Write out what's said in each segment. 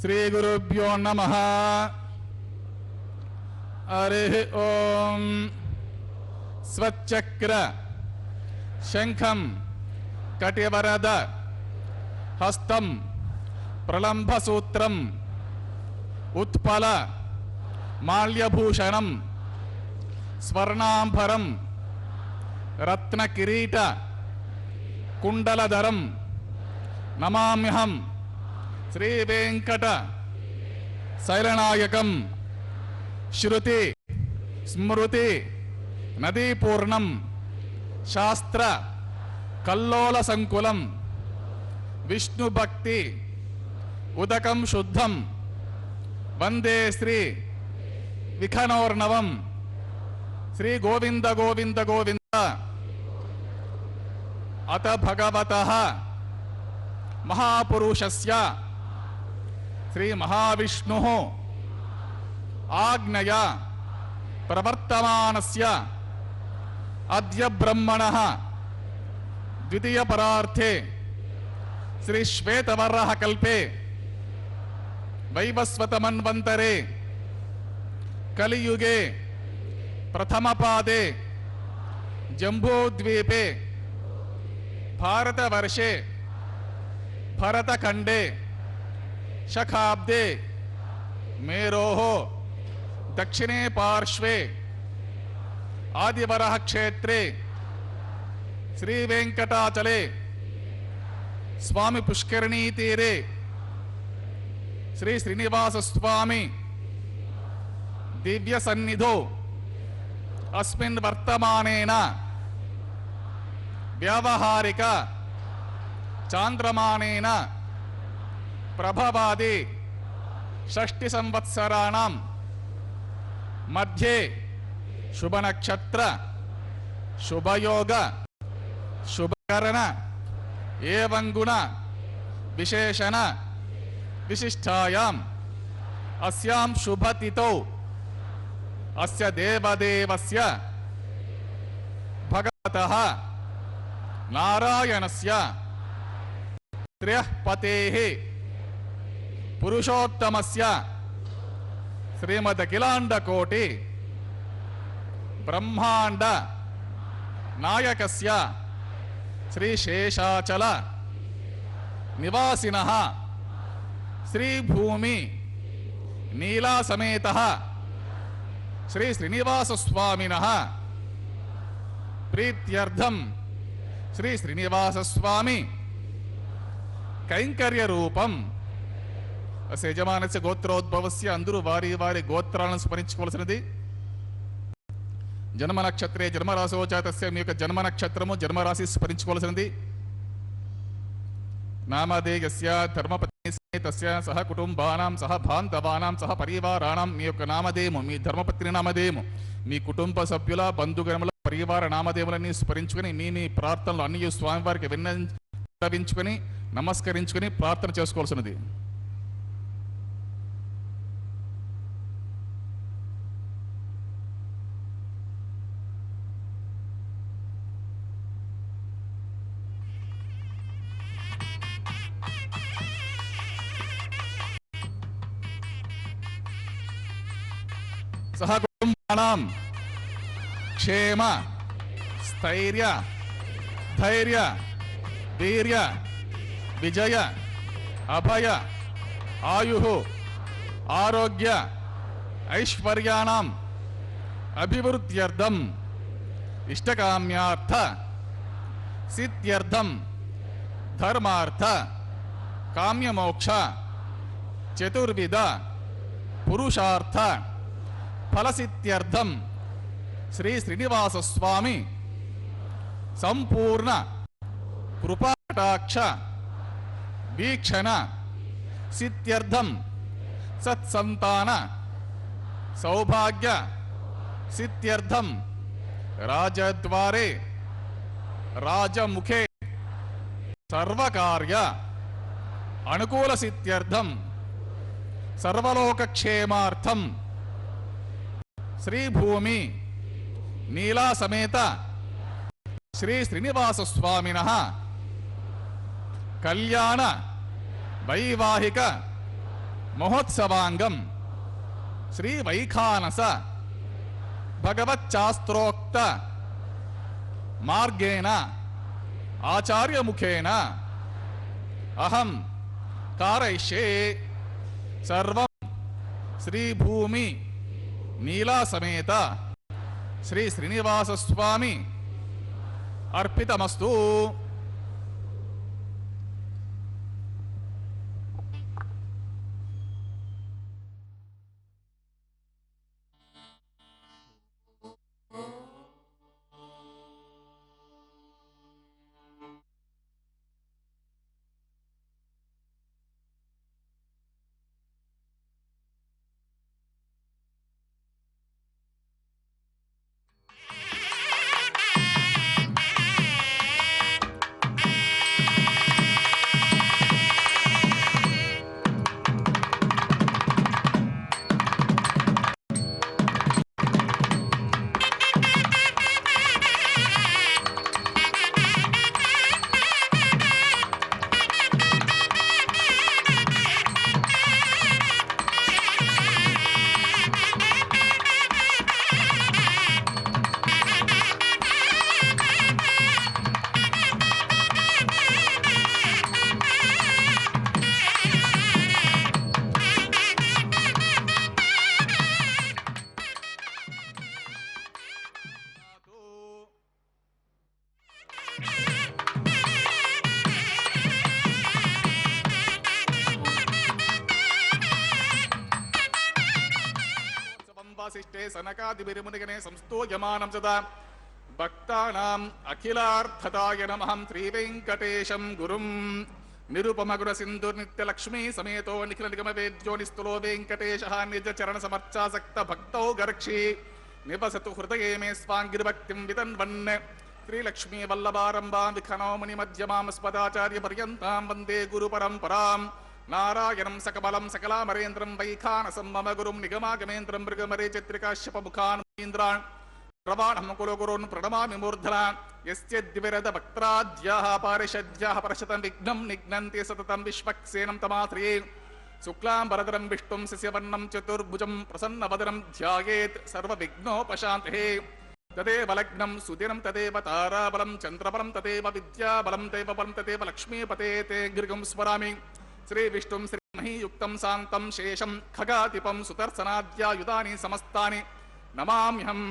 श्री गुरुभ्यो नमः। हरिः ओम। स्वचक्र शंखं कटिवरद हस्तं प्रलंबसूत्रं उत्पल माल्यभूषणं स्वर्णांबरं रत्नकिरीट कुंडलधरं नमाम्यहं श्री वेंकट शैलनायकं श्रुति स्मृति नदीपूर्णं शास्त्र कल्लोल संकुलं विष्णु भक्ति उदकं शुद्धं वंदे श्री विखनोर्णवं श्री गोविंद गोविंद गोविंद। अत भगवतः महापुरुषस्य श्री महाविष्णुः आज्ञया प्रवर्तमानस्य अद्य ब्रह्मणः द्वितीय परार्थे श्री श्वेतवराह कल्पे वैवस्वत मन्वन्तरे कलियुगे प्रथम पादे जम्बूद्वीपे भारतवर्षे भरतखंडे शखाब्दे मेरोः दक्षिणे पार्श्वे आदिवराह क्षेत्रे श्री वेंकटाचले स्वामी पुष्करणी तीरे श्री श्रीनिवास स्वामी दिव्य सन्निधौ अस्मिन् वर्तमानेन व्यावहारिक चांद्रमानेन प्रभवादि षष्टि संवत्सराणां मध्ये शुभ नक्षत्र शुभयोग शुभकरण एवं गुण विशेषण विशिष्टायाम् अस्यां शुभतिथौ अस्य देवदेवस्य भगवतः नारायणस्य त्रयः पतेः पुरुषोत्तमस्य श्रीमदखिलाण्डकोटि ब्रह्मांड नायकस्य श्री शेषाचल निवासिनः श्री भूमि नीला समेतः श्री श्रीनिवास स्वामिनः प्रीत्यर्थं श्री श्रीनिवास स्वामी कैंकर्य रूपं यजमानस्य गोत्रोद्भवस्य अंदरू वारी वारी गोत्राలను స్మరించుకోవాల్సినది। जन्म नक्षत्रे जन्मराशो च तस्य మీ యొక్క జన్మ నక్షత్రము జన్మరాశి స్మరించుకోవాల్సినది। నామధేయస్య ధర్మపత్ని తస్య సహ కుటుంబానాం సహ బాంధవానాం సహ పరివారాణం మీ యొక్క నామధేయము మీ ధర్మపత్ని నామధేయము మీ కుటుంబ సభ్యుల బంధుగణముల పరివార నామధేయములని స్మరించుకొని మీ ప్రార్థనలు అన్ని స్వామివారికి విన్నవించుకొని నమస్కరించుకొని ప్రార్థన చేసుకోవాల్సినది। सह कुटुंबानां क्षेम स्थैर्य धैर्य वीर्य विजय अभय आयुः आरोग्य ऐश्वर्याणाम् अभिवृद्ध्यर्थम् इष्टकाम्यार्थ सिद्ध्यर्थं धर्मार्थ काम्यमोक्ष चतुर्विध पुरुषार्थ फलसिद्ध्यर्थं श्री श्रीनिवास स्वामी संपूर्ण कृपाकटाक्ष वीक्षण सिद्ध्यर्थं सत्संतान सौभाग्य सिद्ध्यर्थं राजद्वारे राजमुखे सर्वकार्य अनुकूल सिद्ध्यर्थं सर्वलोकक्षेमार्थं श्री भूमि नीला समेत श्री श्रीनिवास स्वामिनः कल्याण वैवाहिक महोत्सवांगम श्री वैखानस भगवच्चास्त्रोक्त मार्गेण आचार्य मुखेन अहम कारयिष्ये सर्वं श्री भूमि नीला समेत श्री श्रीनिवास स्वामी अर्पितमस्तु। वासिष्ठे सनकादिभिर्मुनिगणे संस्तूयमानं सदा भक्तानाम् अखिलार्थदाय नमः। श्रीवेङ्कटेशं गुरुं निरुपमगुणसिन्धुर्नित्यलक्ष्मी समेतो निखिलनिगमवेद्यो निस्तुलो वेङ्कटेशः निजचरणसमर्चासक्त भक्तौ गर्क्षि निवसतु हृदये मे स्वाङ्गिर्भक्तिं वितन्वन्। श्रीलक्ष्मी वल्लभारम्भां विखनो मुनिमध्यमां स्मदाचार्यपर्यन्तां वन्दे गुरुपरम्परां। नारायणं सकबलं सकलामरेन्द्रं वैखानसं मम गुरुं निगमागमेन्द्रं मृगमरे चित्रिकाश्यपमुखान् मुनीन्द्रान् प्रवाणं कुलगुरून् प्रणमामि मूर्धना। यस्य द्विरदभक्त्राद्याः पारिषद्याः परशतं विघ्नं निघ्नन्ति सततं विश्वक्सेनं तमाश्रये। शुक्लाम्बरधरं विष्णुं शशिवर्णं चतुर्भुजं प्रसन्नवदनं ध्यायेत् सर्वविघ्नोपशान्तये। तदेव लग्नं सुदिनं तदेव ताराबलं चन्द्रबलं तदेव विद्याबलं दैवबलं तदेव लक्ष्मीपते ते गृहं स्मरामि। श्री विष्णुं श्रीमहीयुक्तं शान्तं शेषं खगातिपं सुदर्शनाद्यायुधानि समस्तानि नमाम्यहं।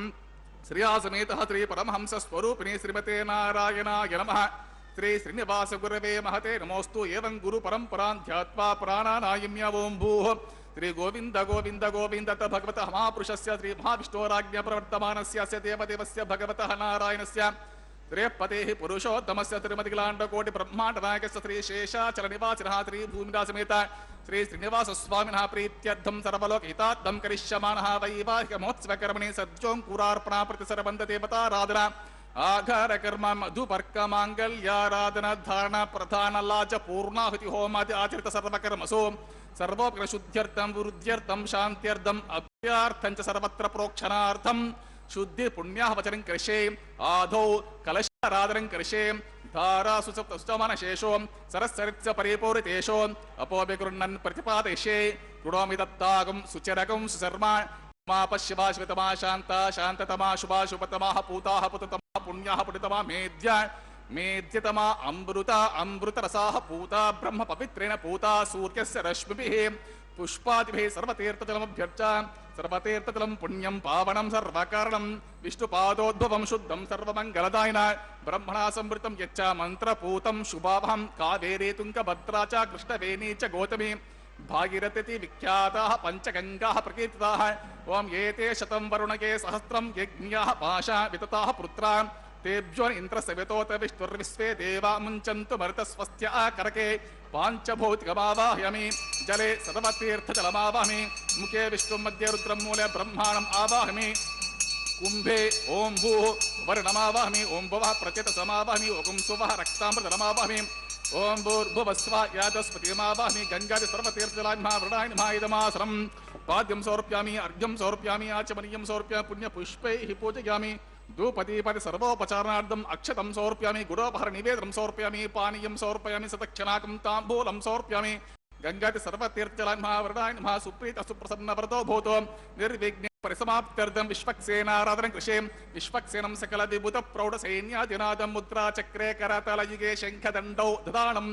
श्रियासमेतः श्री परमहंसस्वरूपिणी श्रीमते नारायणाय नमः। श्री श्रीनिवास गुरवे महते नमोस्तु। एवं गुरु परंपरां ध्यात्वा प्राणानायम्य ओं भूः श्री गोविंद गोविंद गोविंद भगवतः महापुरुषस्य श्री महाविष्णोराज्ञा प्रवर्तमानस्य देवदेवस्य भगवतः नारायणस्य श्रेयपतेः पुरुषोत्तमस्य तिरुमतिलाण्डकोटि ब्रह्माण्डनायकस्य श्री शेषाचलनिवासिनः श्री भूमिदासमेत श्री श्रीनिवास स्वामिनः प्रीत्यर्थं सर्वलोकहितार्थं करिष्यमाणः वैवाहिक महोत्सवकर्मणि सद्योऽङ्कुरार्पणा प्रतिसरबन्धदेवताराधना आघार कर्म मधुपर्क मांगल्याराधना धारण प्रधान लाज पूर्णाहुति होमादि आचरित सर्वकर्मसु सर्वोपकर शुद्ध्यर्थं वृद्ध्यर्थं शान्त्यर्थं अभ्यार्थं च सर्वत्र प्रोक्षणार्थं शुद्धि पुण्याः वचनं करिष्ये। आदौ कलशाराधनं करिष्ये। धारासु सुचमनशेषो सरस्सरित्स परिपूरितेषो अपोभिगृह्णन् प्रतिपादयिष्ये। कृणोमि दत्तागं सुचरकं सुशर्मा मा पश्यवा शिवतमा शान्ता शान्ततमा शुभा शुभतमाः पूताः पुततमा पुण्याः पुण्यतमा मेद्या मेद्यतमा अमृता अमृतरसाः पूता ब्रह्म पवित्रेण पूता सूर्यस्य रश्मिभिः पुष्पादिभिः सर्वतीर्थजलमभ्यर्चा सर्वतीर्थजलं पुण्यं पावनं सर्वकारणं विष्णुपादोद्भवं शुद्धं सर्वमङ्गलदायिन ब्रह्मणा संवृतं यच्च मन्त्रपूतं शुभावहं कावेरी तुङ्गभद्रा च कृष्णवेणी च गौतमी भागीरथी विख्याताः पञ्चगङ्गाः प्रकीर्तिताः। ओम एते शतं वरुणगे सहस्रं यज्ञाः पाशा वितताः पुत्रा तेभ्यो इन्द्रसवितोत विष्णुर्विश्वे देवा मुञ्चन्तु मरुतस्वस्त्या करके पाञ्चभौतिकमावाहयामि जले सर्वतीर्थजलमावाहमि मुखे विष्णुं मध्ये रुद्रं मूले ब्रह्माणम् आवाहमि कुंभे ओं भूः वर्णमावाहमि ओं भुवः प्रचेतसमावाहमि ओं सुवः रक्तामृतमावाहमि ओं भूर्भुवस्व यादस्पतिमावाहमि गंगादि सर्वतीर्थजलान्मावृणायनमायदमासनं पाद्यं समर्पयामि अर्घ्यं समर्पयामि आचमनीयं समर्पयामि पुण्यपुष्पैः पूजयामि धूपदीपति सर्वोपचारणार्थम् अक्षतं समर्पयामि गुडोपहार निवेदनं समर्पयामि पानीयं समर्पयामि सदक्षिणाकं ताम्बूलं समर्पयामि गंगाति सर्वतीर्थजलान् महावरदाय नमः सुप्रीत सुप्रसन्नव्रतो भूतो निर्विघ्ने परिसमाप्त्यर्थं विश्वक्सेनाराधनं कृषे विश्वक्सेनं सकल विभूत प्रौढ सैन्यादिनादं मुद्रा चक्रे करतलयुगे शंखदण्डौ ददानं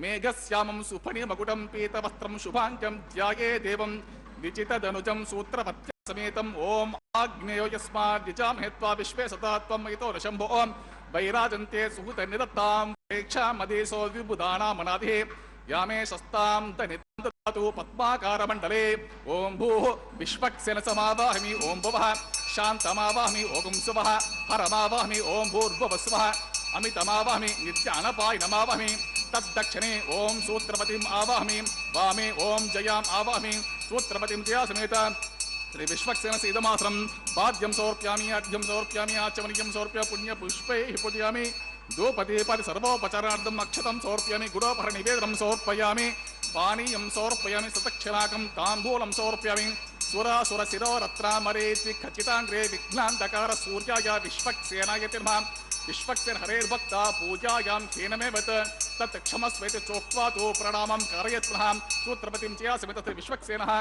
मेघश्यामं सुफणिमकुटं पीतवस्त्रं शुभाङ्गं ध्याये देवं विचितदनुजं सूत्रपत्य समेतम् ओम आग्नेयो यस्माद् यजामहे त्वा विश्वे सदा त्वं मयितो न शम्भो वैराजन्ते सुहृत निदत्तां प्रेक्षा मदेशो विबुधानां अनादिः यामे शस्तां दनितं ददातु पद्माकारमण्डले ओम भूः विश्वक्सेन समावाहमि ओम भुवः शान्तमावाहमि ओम सुवः हरमावाहमि ओम भूर्भुवस्वः अमितमावाहमि नित्यानपायनमावाहमि तद्दक्षिणे ओम सूत्रपतिम् आवाहमि वामे ओम जयाम् आवाहमि सूत्रपतिं जया समेत श्री विश्वक्सेन इदमासनं पाद्यं समर्पयामि अर्घ्यं समर्पयामि आचमनीयं समर्प्य पुण्य पुष्पैः पूजयामि धूपदीपादि सर्वोपचारार्थम् अक्षतं समर्पयामि गुडोपहर निवेदनं समर्पयामि पानीयं समर्पयामि सतक्षराकं ताम्बूलं समर्पयामि सुरासुर शिरोरत्नामरेति खचिताङ्ग्रे विघ्नान्धकार सूर्याय विश्वक्सेनाय नमः विश्वक्सेन हरेर्भक्ता पूजायां खेनमेव तत् क्षमस्वेति चोक्त्वा तु प्रणामं कारयत् पुनः सूत्रपतिं चया समेत विश्वक्सेनः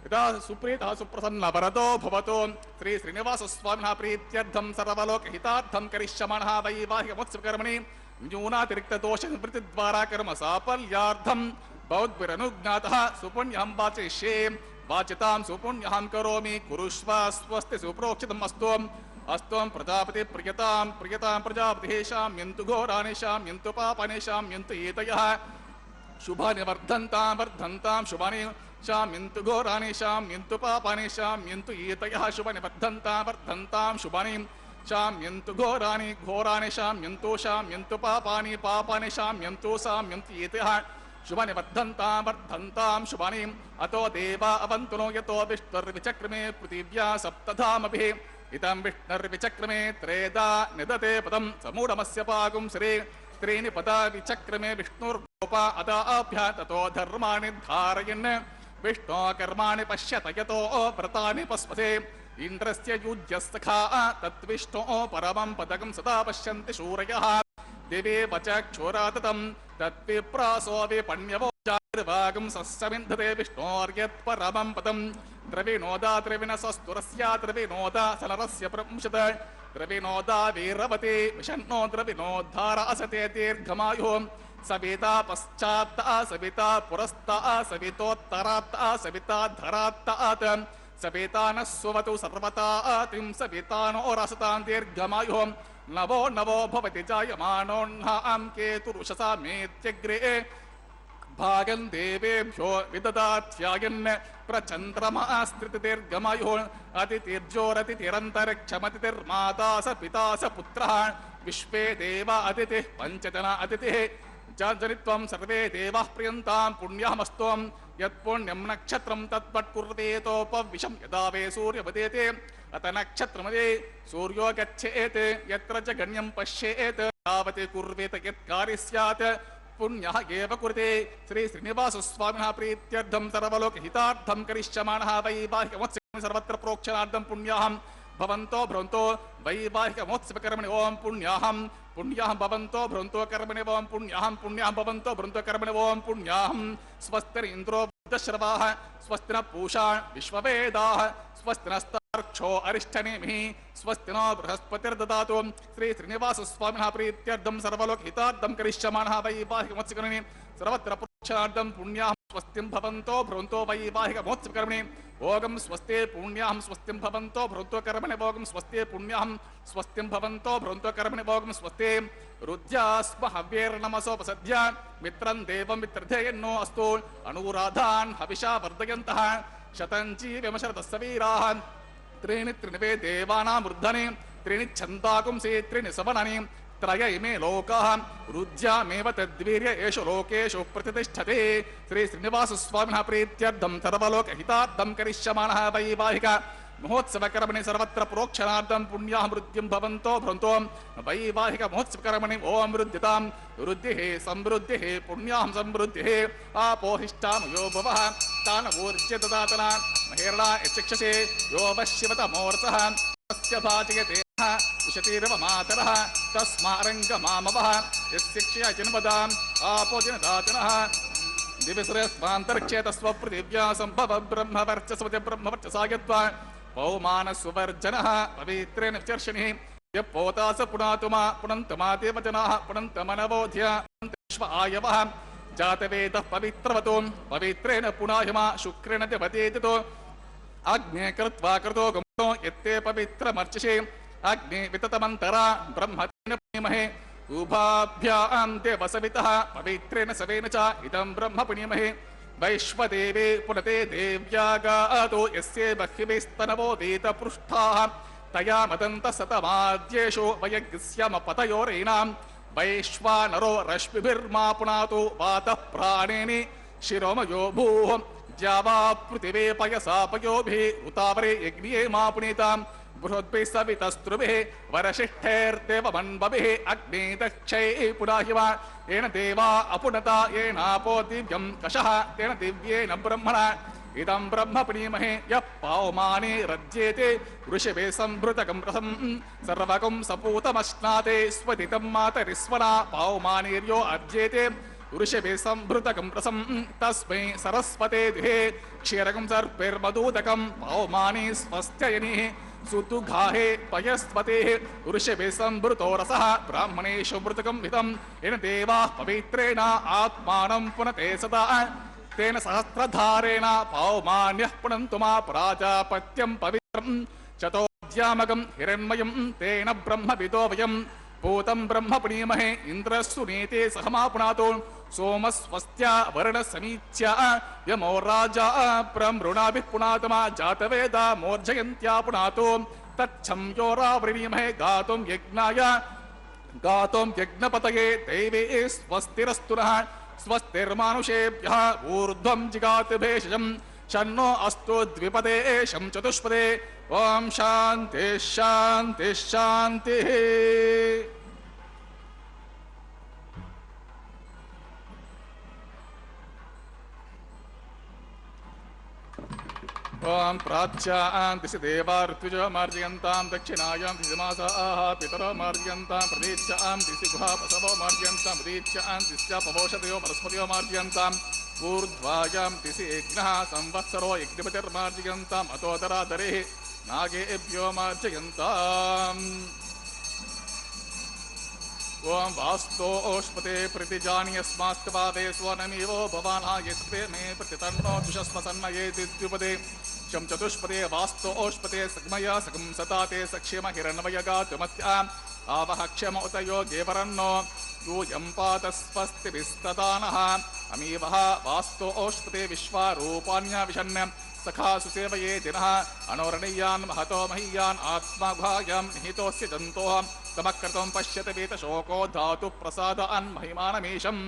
यदा सुप्रीतः सुप्रसन्नवरदो भवतो श्री श्रीनिवासस्वामिनः प्रीत्यर्थं सर्वलोकहितार्थं करिष्यमाणः वैवाहिकमोत्सवकर्मणि न्यूनातिरिक्तदोषनिवृत्तिद्वारा कर्म साफल्यार्थं भवद्भिरनुज्ञातः सुपुण्यं वाचयिष्ये वाचितां सुपुण्यं करोमि कुरुष्व स्वस्ति सुप्रोक्षितम् अस्तु अस्तु प्रजापति प्रियतां प्रियतां प्रजापतिः शाम्यन्तु घोराणि शाम्यन्तु पापानि शाम्यन्तु एतयः शुभानि वर्धन्तां वर्धन्तां शुभानि शाम्यन्तु घोराणि शाम्यन्तु पापानि शाम्यन्तु एतयः शुभानि वर्धन्तां वर्धन्तां शुभानि शाम्यन्तु घोराणि घोराणि शाम्यन्तु शाम्यन्तु पापानि पापानि शाम्यन्तु शाम्यन्तु एतयः शुभानि वर्धन्तां वर्धन्तां शुभानि अतो देवा अवन्तु नो यतो विष्णुर्विचक्रमे पृथिव्या सप्तधामभिः इदं विष्णुर्विचक्रमे त्रेधा निदते पदं समूढमस्य पागुं श्री त्रीणि पदा विचक्रमे विष्णुर्गोपा अदाभ्य ततो धर्माणि धारयन् विष्णो कर्माणि पश्यत यतो व्रतानि पस्पसे इन्द्रस्य युज्यस्तखा तद्विष्णो परमं पदकं सदा पश्यन्ति शूरयः दिवे वचक्षुराततं तद्विप्रासो विपण्यवो जातिर्वागं सस्यमिन्धते विष्णोर्यत्परमं पदं द्रविणोदा त्रिविनसस्तुरस्य द्रविणोदा सनरस्य प्रंशत द्रविणोदा वीरवते विषण्णो द्रविणोद्धार असते दीर्घमायुः सविता पश्चात्ता सविता पुरस्ता सवितोत्तरात्ता सविता धरात्तात् सविता न सुवतु सर्वता तिं सविता नो रसतां दीर्घमायुः नवो नवो भवति जायमानोऽह्नां केतुरुषसा मेत्यग्रे भागं देवेभ्यो विददात्यायन् प्रचन्द्रमास्त्रितिर्गमयुः अतिथिर्जोरतिथिरन्तरिक्षमतिथिर्माता स पिता स पुत्रः विश्वे देवा अतिथिः पञ्चजना अतिथिः जनित्वं सर्वे देवाः प्रियन्तां पुण्यमस्तु यत्पुण्यं नक्षत्रं तद्वत्कुर्वेतोपविशं यदा वे सूर्यवदेते अत नक्षत्रमदे सूर्यो गच्छेत् यत्र च गण्यं पश्येत् तावत् कुर्वेत यत्कार्य स्यात् पुण्यः एव कुरुते श्री श्रीनिवासस्वामिनः प्रीत्यर्थं सर्वलोकहितार्थं करिष्यमाणः वैवाहिकमोत्सवकर्मणि सर्वत्र प्रोक्षणार्थं पुण्याहं भवन्तो भ्रवन्तो वैवाहिकमोत्सवकर्मणि ओम पुण्याहं पुण्याहं भवन्तो भ्रवन्तो कर्मणि ओम पुण्याहं पुण्याहं भवन्तो भ्रवन्तो कर्मणि ओम पुण्याहं स्वस्तिरिन्द्रो बुद्धश्रवाः स्वस्ति नः पूषा विश्ववेदाः स्वस्ति नस्तार्क्ष्यो अरिष्टनेमिः स्वस्ति नो बृहस्पतिर्ददातु श्री श्रीनिवासस्वामिनः प्रीत्यर्थं सर्वलोकहितार्थं करिष्यमाणः वैवाहिकमोत्सवकर्मणि सर्वत्र प्रोक्षणार्थं पुण्याहं स्वस्तिं भवन्तो भ्रवन्तो वैवाहिकमोत्सवकर्मणि ओगं स्वस्ते पुण्याहं स्वस्तिं भवन्तो भ्रवन्तो कर्मणि भोगं स्वस्ते पुण्याहं स्वस्तिं भवन्तो भ्रवन्तो कर्मणि भोगं स्वस्ते रुद्यास्म हव्यैर्नमसोपसद्य मित्रं देवं मित्रधेयन्नो अस्तु अनुराधान् हविषा वर्धयन्तः शतञ्जीवमशरतस्य वीराः त्रीणि त्रिणिवे देवानां वृद्धनि त्रीणि छन्दाकुंसि त्रीणि सवनानि त्रय इमे लोकाः रुद्यामेव तद्वीर्य एषु लोकेषु प्रतिष्ठते श्री श्रीनिवासस्वामिनः प्रीत्यर्थं सर्वलोकहितार्थं करिष्यमाणः वैवाहिक महोत्सवकर्मणि सर्वत्र प्रोक्षणार्थं पुण्याः मृत्युं भवन्तो भ्रवन्तो वैवाहिक महोत्सवकर्मणि ओम वृद्धितां वृद्धिः समृद्धिः पुण्यां समृद्धिः आपोहिष्ठामयो भवः तानवोर्ज्य ददातना महेर्णा यच्छक्षसे यो वश्यवतमोर्चः तस्य भाजयते विशतिरव मातरः तस्मारङ्गमामवः यस्शिक्षया जन्मदाम् आपोजनदातनः दिविसुरस्वान्तरिक्षे तस्वपृथिव्या सम्भव ब्रह्मवर्चस्वति ब्रह्मवर्चसा यद्वा पौमानसुवर्जनः पवित्रेण विचर्षणिः यः पोतास पुनातुमा पुनन्तमा देवजनाः पुनन्तमनवोध्य पुनन्तेष्व आयवः जातवेदः पवित्रवतो पवित्रेण पुनाहिमा शुक्रेण देवतेतितो अग्ने कृत्वा कृतो गमो यत्ते पवित्रमर्चसे अग्ने विततमन्तरा ब्रह्मतेन पुण्यमहे उभाभ्यां देवसवितः पवित्रेण सवेन च इदं ब्रह्म पुण्यमहे वैश्वदेवे पुनते देव्यागातो यस्य बह्विस्तनवो वेदपृष्ठाः तया मदन्तः सतमाद्येषु वयग्स्याम पतयोरेणां वैश्वानरो रश्मिभिर्मा पुनातो वातः प्राणेनि शिरोमयो भूः द्यावा पृथिवे पयसा पयोभिः उतावरे यज्ञे मा पुनीताम् बृहद्भिः सवितस्त्रुभिः वरशिष्ठैर्देवमन्वभिः अग्ने दक्षैः पुनाहिवा येन देवा अपुनता येनापो दिव्यं कषः तेन दिव्येन ब्रह्मणा इदं ब्रह्म पुनीमहे यः पावमाने रज्येते वृषभे सम्भृतकं रसं सर्वकं सपूतमश्नाते स्वदितं मातरिस्वना पावमानेर्यो अर्ज्येते वृषभे सम्भृतकं रसं तस्मै सरस्वते दुहे क्षीरकं सर्पैर्मदूदकं पावमाने स्वस्त्ययनिः सुतुघाहे पयस्पतेः वृषभे सम्भृतो रसः ब्राह्मणेषु मृतकं हितं येन देवाः पवित्रेण आत्मानं पुनते सदा तेन सहस्रधारेण पावमान्यः पुनन्तु मा प्राजापत्यं पवित्रं चतोऽध्यामकं हिरण्मयं तेन ब्रह्मविदो वयं भूतं ब्रह्म पुनीमहे इन्द्रस्सु नीते सहमा पुनातो सोमस्वस्त्या वर्णसमीच्या यमो राजा प्रमृणाभिः पुनातमा जातवेदा मोर्जयन्त्या पुनातो तच्छं योरावृणीमहे गातुं यज्ञपतये दैवे स्वस्तिरस्तु नः स्वस्तिर्मानुषेभ्यः ऊर्ध्वं जिगात भेषजं शन्नो अस्तु द्विपदे शं चतुष्पदे ओम शांति शांति शांति। ओम प्राच्यां दिशि देवा ऋत्विजो मार्जयन्तां दक्षिणायां दिशि मासाः पितरो मार्जयन्तां प्रतीच्यां दिशि गुहा पशवो मार्जयन्तां प्रतीच्यां दिश्या पवोषधयो वनस्पतयो मार्जयन्ताम् ऊर्ध्वायां दिशि यज्ञः संवत्सरो यज्ञपतिर्मार्जयन्ताम् अतोदरादरेः नागेभ्यो मार्जयन्ताम्। ओम वास्तोष्पते प्रतिजानि यस्मास्तवादे स्वनमिवो भवाना यस्ते मे प्रतितन्नो दुषस्वसन्नये दिद्युपदे शं चतुष्पदे वास्तोष्पते सग्मया सगं सताते सक्षेम हिरण्मयगातुमत्या आवह क्षम उतयो गेवरन्नो यूयं पातस्वस्तिभिस्तदानः अमीवः वास्तोष्पते विश्वारूपाण्या विशन्य सखा सुसेवये दिनः अनोरणीयान् महतो महीयान् आत्मागुहायां निहितोऽस्य जन्तोः तमक्रतं पश्यति वीतशोको धातु प्रसादान् महिमानमीशम्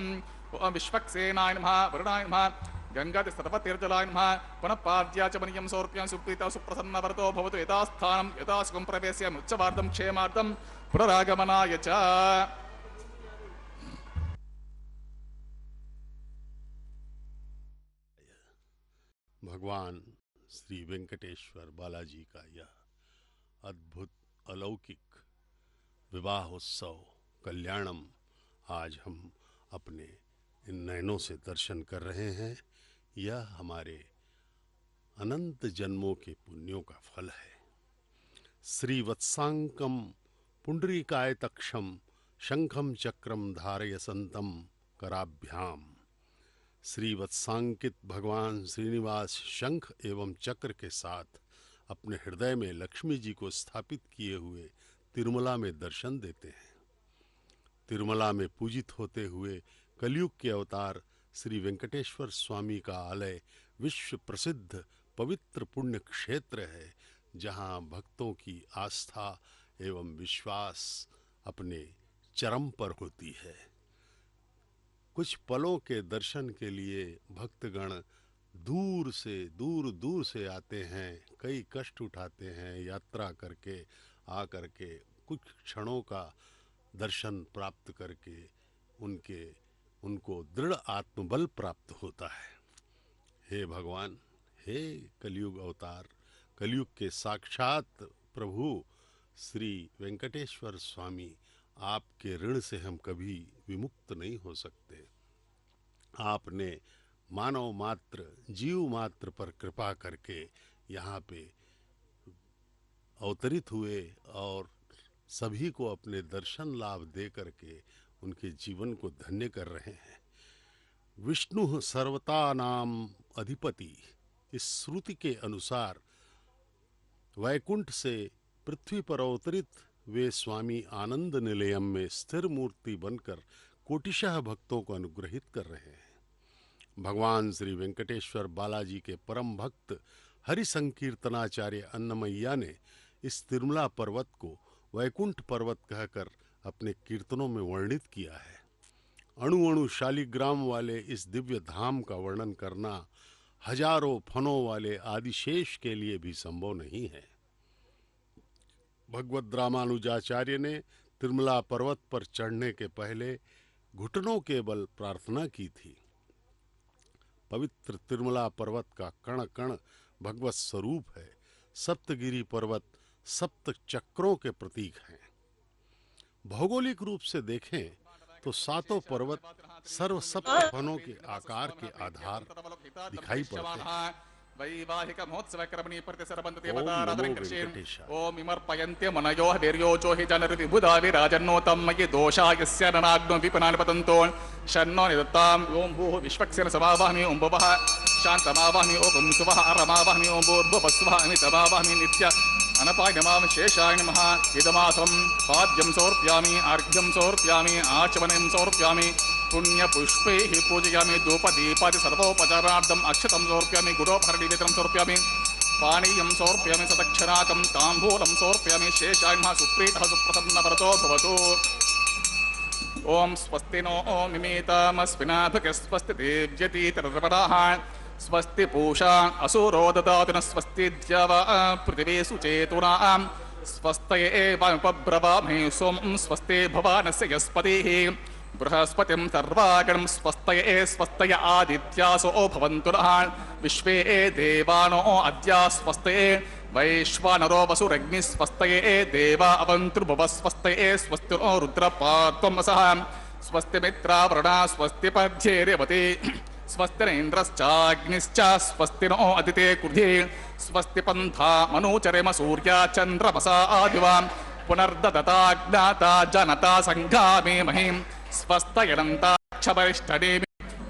विश्वक्सेनाय नमः वरुणाय नमः गंगाति सर्वतीर्जलाय नमः पुनः पाद्या च मनियं समर्प्यामि सुप्रीता सुप्रसन्नवरतो भवतु यथास्थानं यथासुखं प्रवेश्यामि उच्चवार्धं क्षेमार्धं पुनरागमनाय च। भगवान श्री वेंकटेश्वर बालाजी का यह अद्भुत अलौकिक विवाह उत्सव कल्याणम आज हम अपने इन नयनों से दर्शन कर रहे हैं। यह हमारे अनंत जन्मों के पुण्यों का फल है। श्रीवत्सांकम पुंडरीकायतक्षम शंखम चक्रम धारयसंतम कराभ्याम। श्रीवत्सांकित भगवान श्रीनिवास शंख एवं चक्र के साथ अपने हृदय में लक्ष्मी जी को स्थापित किए हुए तिरुमला में दर्शन देते हैं। तिरुमला में पूजित होते हुए कलयुग के अवतार श्री वेंकटेश्वर स्वामी का आलय विश्व प्रसिद्ध पवित्र पुण्य क्षेत्र है, जहाँ भक्तों की आस्था एवं विश्वास अपने चरम पर होती है। कुछ पलों के दर्शन के लिए भक्तगण दूर दूर से आते हैं, कई कष्ट उठाते हैं, यात्रा करके आकर के कुछ क्षणों का दर्शन प्राप्त करके उनको दृढ़ आत्मबल प्राप्त होता है। हे भगवान, हे कलयुग अवतार, कलयुग के साक्षात प्रभु श्री वेंकटेश्वर स्वामी, आपके ऋण से हम कभी विमुक्त नहीं हो सकते। आपने मानव मात्र, जीव मात्र पर कृपा करके यहाँ पे अवतरित हुए और सभी को अपने दर्शन लाभ दे करके उनके जीवन को धन्य कर रहे हैं। विष्णु सर्वतानाम अधिपति, इस श्रुति के अनुसार वैकुंठ से पृथ्वी पर अवतरित वे स्वामी आनंद निलयम में स्थिर मूर्ति बनकर कोटिशः भक्तों को अनुग्रहित कर रहे हैं। भगवान श्री वेंकटेश्वर बालाजी के परम भक्त हरि संकीर्तनाचार्य अन्नमैया ने इस तिरुमला पर्वत को वैकुंठ पर्वत कहकर अपने कीर्तनों में वर्णित किया है। अणु अणु शालिग्राम वाले इस दिव्य धाम का वर्णन करना हजारों फनों वाले आदिशेष के लिए भी संभव नहीं है। भगवद रामानुजाचार्य ने तिरुमला पर्वत पर चढ़ने के पहले घुटनों के बल प्रार्थना की थी। पवित्र तिरुमला पर्वत का कण कण भगवत स्वरूप है। सप्तगिरी पर्वत सप्त चक्रों के प्रतीक हैं। भौगोलिक रूप से देखें तो सातों पर्वत सर्व सप्त फनों के आकार के आधार दिखाई पड़ते हैं। वैवाहिक महोत्सव कर्मणि प्रतिसर्वन्ते ओम पदाराधनं नमो कृष्णेन वेंकटेशाय। ओम इमर्पयन्ते मनयो वीर्योचो हि जनरविबुधा विराजन्नोतं मयि दोषायस्य ननाग्नो विपनानि पतन्तो शन्नो निदत्तां ओम भूः विश्वक्सेन समावाहमि ओम भवः शान्तमावाहमि ओम सुवः अरमावाहमि ओम भूर्भुवस्वः अमितमावाहमि नित्य अनपायनमाम शेषाय नमः। इदमासं पाद्यं समर्पयामि, अर्घ्यं समर्पयामि, आचमनं समर्पयामि, पुण्यपुष्पैः पूजयामि, धूपदीपादि सर्वोपचारार्थम् अक्षतं समर्पयामि, गुडोपहरणनिवेदनं समर्पयामि, पानीयं समर्पयामि, सदक्षराकं ताम्बूलं समर्पयामि। शेषाय नमः। सुप्रीतः सुप्रसन्नवरतो भवतु। ओम स्वस्ति नो मिमीतामस्विनाभके स्वस्ति देव्यतीतरवराः स्वस्ति पूषा असुरो ददातु न स्वस्ति द्यावा पृथिवी सुचेतुनां स्वस्तये वायुपब्रवामहे सोम स्वस्ति भवानस्य यस्पतिः बृहस्पतिं सर्वागणं स्वस्तये स्वस्तय आदित्यासो भवन्तु नः विश्वे देवानो अद्या स्वस्तये वैश्वानरो वसुरग्निः स्वस्तये देवा अवन्तु भुवः स्वस्तये स्वस्ति नो रुद्रपात्वमसः स्वस्ति मित्रावरुणा स्वस्ति पद्ये रेवती स्वस्ति न इन्द्रश्चाग्निश्च स्वस्ति नो अदिते कुर्धे स्वस्ति पन्था मनोचरेम सूर्या चन्द्रमसा आदिवा पुनर्ददताज्ञाता जनता संघामे महीं स्वस्तयनन्ताक्षवरिष्ठनेमि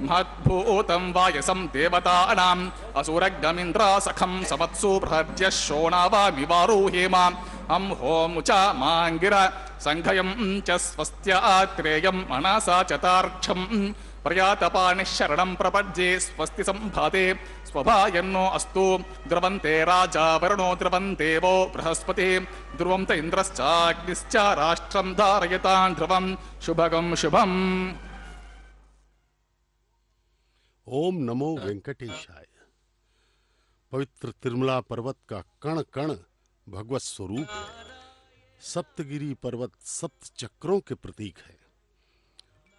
महद्भूतं वायसं देवतानाम् असुरग्नमिन्द्रासखं समत्सु बृहद्यः शोणावामि वारुहेमा अं होमुचा माङ्गिर सङ्घयं च स्वस्त्यात्रेयं मनसा चतार्क्षं प्रयातपाणिः शरणं प्रपद्ये स्वस्ति सम्भाते स्वभायन्नो अस्तु द्रवन्ते राजा वरुणो द्रवन्ते वो बृहस्पतिः ध्रुवं त इन्द्रश्चाग्निश्च राष्ट्रं धारयतां ध्रुवं शुभगं शुभम्। ओम नमो वेंकटेशाय। पवित्र तिरुमला पर्वत का कण कण भगवत स्वरूप है। सप्तगिरी पर्वत सप्त चक्रों के प्रतीक है।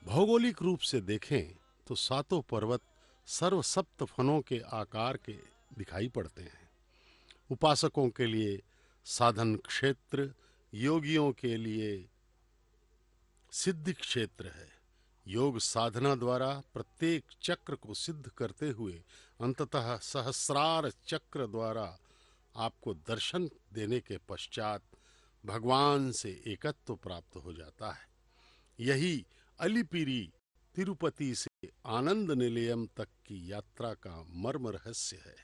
भौगोलिक रूप से देखें तो सातों पर्वत सर्व सप्त फनों के आकार के दिखाई पड़ते हैं। उपासकों के लिए साधन क्षेत्र, योगियों के लिए सिद्धि क्षेत्र है। योग साधना द्वारा प्रत्येक चक्र को सिद्ध करते हुए अंततः सहस्रार चक्र द्वारा आपको दर्शन देने के पश्चात भगवान से एकत्व प्राप्त हो जाता है। यही अलिपिरी तिरुपति से आनंद निलयम तक की यात्रा का मर्म रहस्य है।